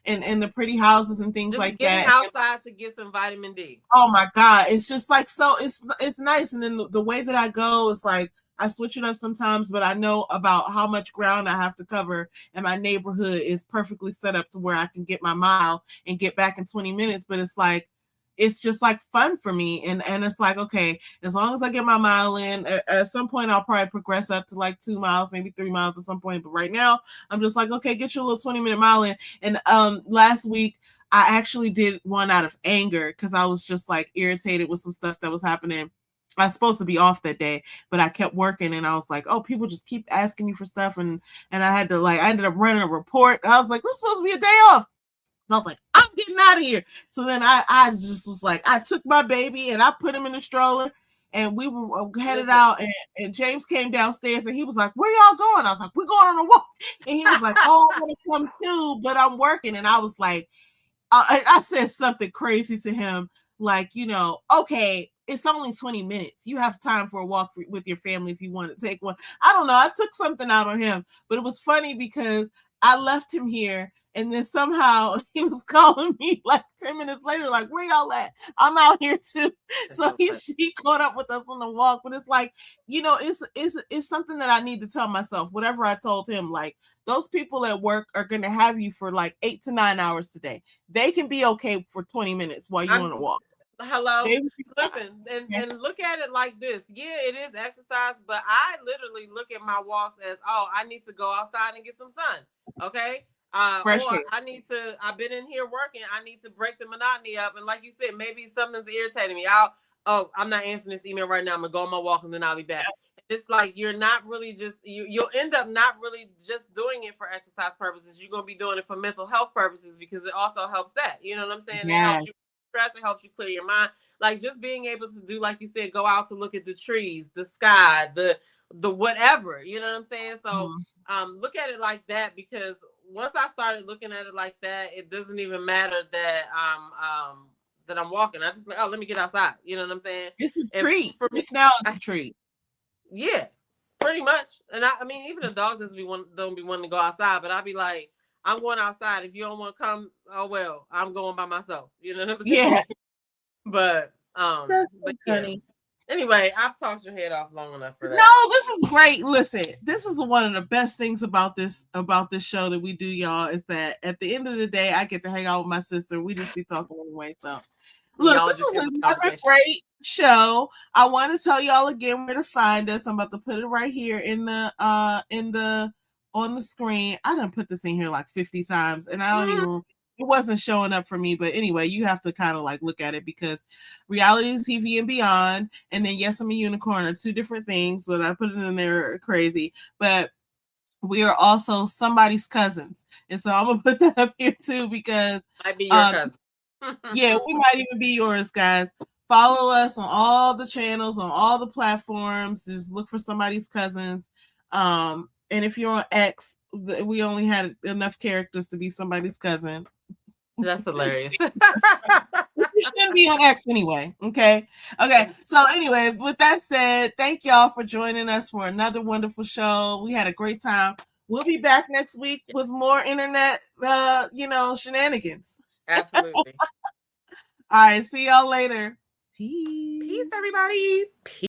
[SPEAKER 2] and the pretty houses and things just like that.
[SPEAKER 1] Outside to get some vitamin D.
[SPEAKER 2] Oh my God. It's just like, so it's nice. And then the way that I go is like I switch it up sometimes, but I know about how much ground I have to cover, and my neighborhood is perfectly set up to where I can get my mile and get back in 20 minutes. But it's like, it's just like fun for me. And it's like, okay, as long as I get my mile in, at some point I'll probably progress up to like 2 miles, maybe 3 miles at some point. But right now I'm just like, okay, get your little 20-minute mile in. And last week I actually did one out of anger because I was just like irritated with some stuff that was happening. I was supposed to be off that day, but I kept working, and I was like, oh, people just keep asking me for stuff. And I had to, like, I ended up running a report. And I was like, this is supposed to be a day off. And I was like, I'm getting out of here. So then I just was like, I took my baby and I put him in the stroller, and we were headed out, and James came downstairs and he was like, where y'all going? I was like, we're going on a walk. And he was like, oh, I want to come too, but I'm working. And I was like, I said something crazy to him, like, you know, okay, it's only 20 minutes. You have time for a walk with your family if you want to take one. I don't know. I took something out on him, but it was funny because I left him here, and then somehow he was calling me like 10 minutes later, like, where y'all at? I'm out here too. So he caught up with us on the walk. But it's like, you know, it's something that I need to tell myself. Whatever I told him, like, those people at work are going to have you for like 8 to 9 hours today. They can be okay for 20 minutes while you're on a walk.
[SPEAKER 1] Hello. Listen, and look at it like this. Yeah, it is exercise, but I literally look at my walks as, oh, I need to go outside and get some sun. Okay. Or I've been in here working. I need to break the monotony up. And like you said, maybe something's irritating me. I'm not answering this email right now. I'm gonna go on my walk and then I'll be back. It's like, you're not really just, you'll end up not really just doing it for exercise purposes. You're gonna be doing it for mental health purposes, because it also helps that. You know what I'm saying? Yeah. It helps you stress, it helps you clear your mind. Like, just being able to do, like you said, go out to look at the trees, the sky, the whatever, you know what I'm saying? So look at it like that, because once I started looking at it like that, it doesn't even matter that I'm walking. I just like, oh, let me get outside. You know what I'm saying?
[SPEAKER 2] It's a treat. For me, now it's a treat.
[SPEAKER 1] Yeah, pretty much. And I mean, even a dog don't be wanting to go outside, but I'll be like, I'm going outside. If you don't want to come, oh well, I'm going by myself. You know what I'm saying? Yeah. But funny. Anyway, I've talked your head off long enough for that.
[SPEAKER 2] No, this is great. Listen, this is one of the best things about this show that we do, y'all, is that at the end of the day, I get to hang out with my sister. We just be talking anyway. So look, this is another great show. I want to tell y'all again where to find us. I'm about to put it right here in the on the screen. I done put this in here like 50 times, and I don't even, it wasn't showing up for me. But anyway, you have to kind of like look at it, because Reality TV and Beyond, and then Yes, I'm a Unicorn are two different things, but I put it in there crazy. But we are also somebody's cousins, and so I'm gonna put that up here too, because
[SPEAKER 1] might be your cousin.
[SPEAKER 2] Yeah, we might even be yours, guys. Follow us on all the channels, on all the platforms. Just look for Somebody's Cousins. And if you're on X, we only had enough characters to be somebody's cousin.
[SPEAKER 1] That's hilarious.
[SPEAKER 2] You shouldn't be on X anyway. Okay. So anyway, with that said, thank y'all for joining us for another wonderful show. We had a great time. We'll be back next week with more internet, shenanigans.
[SPEAKER 1] Absolutely.
[SPEAKER 2] All right. See y'all later.
[SPEAKER 1] Peace, everybody. Peace.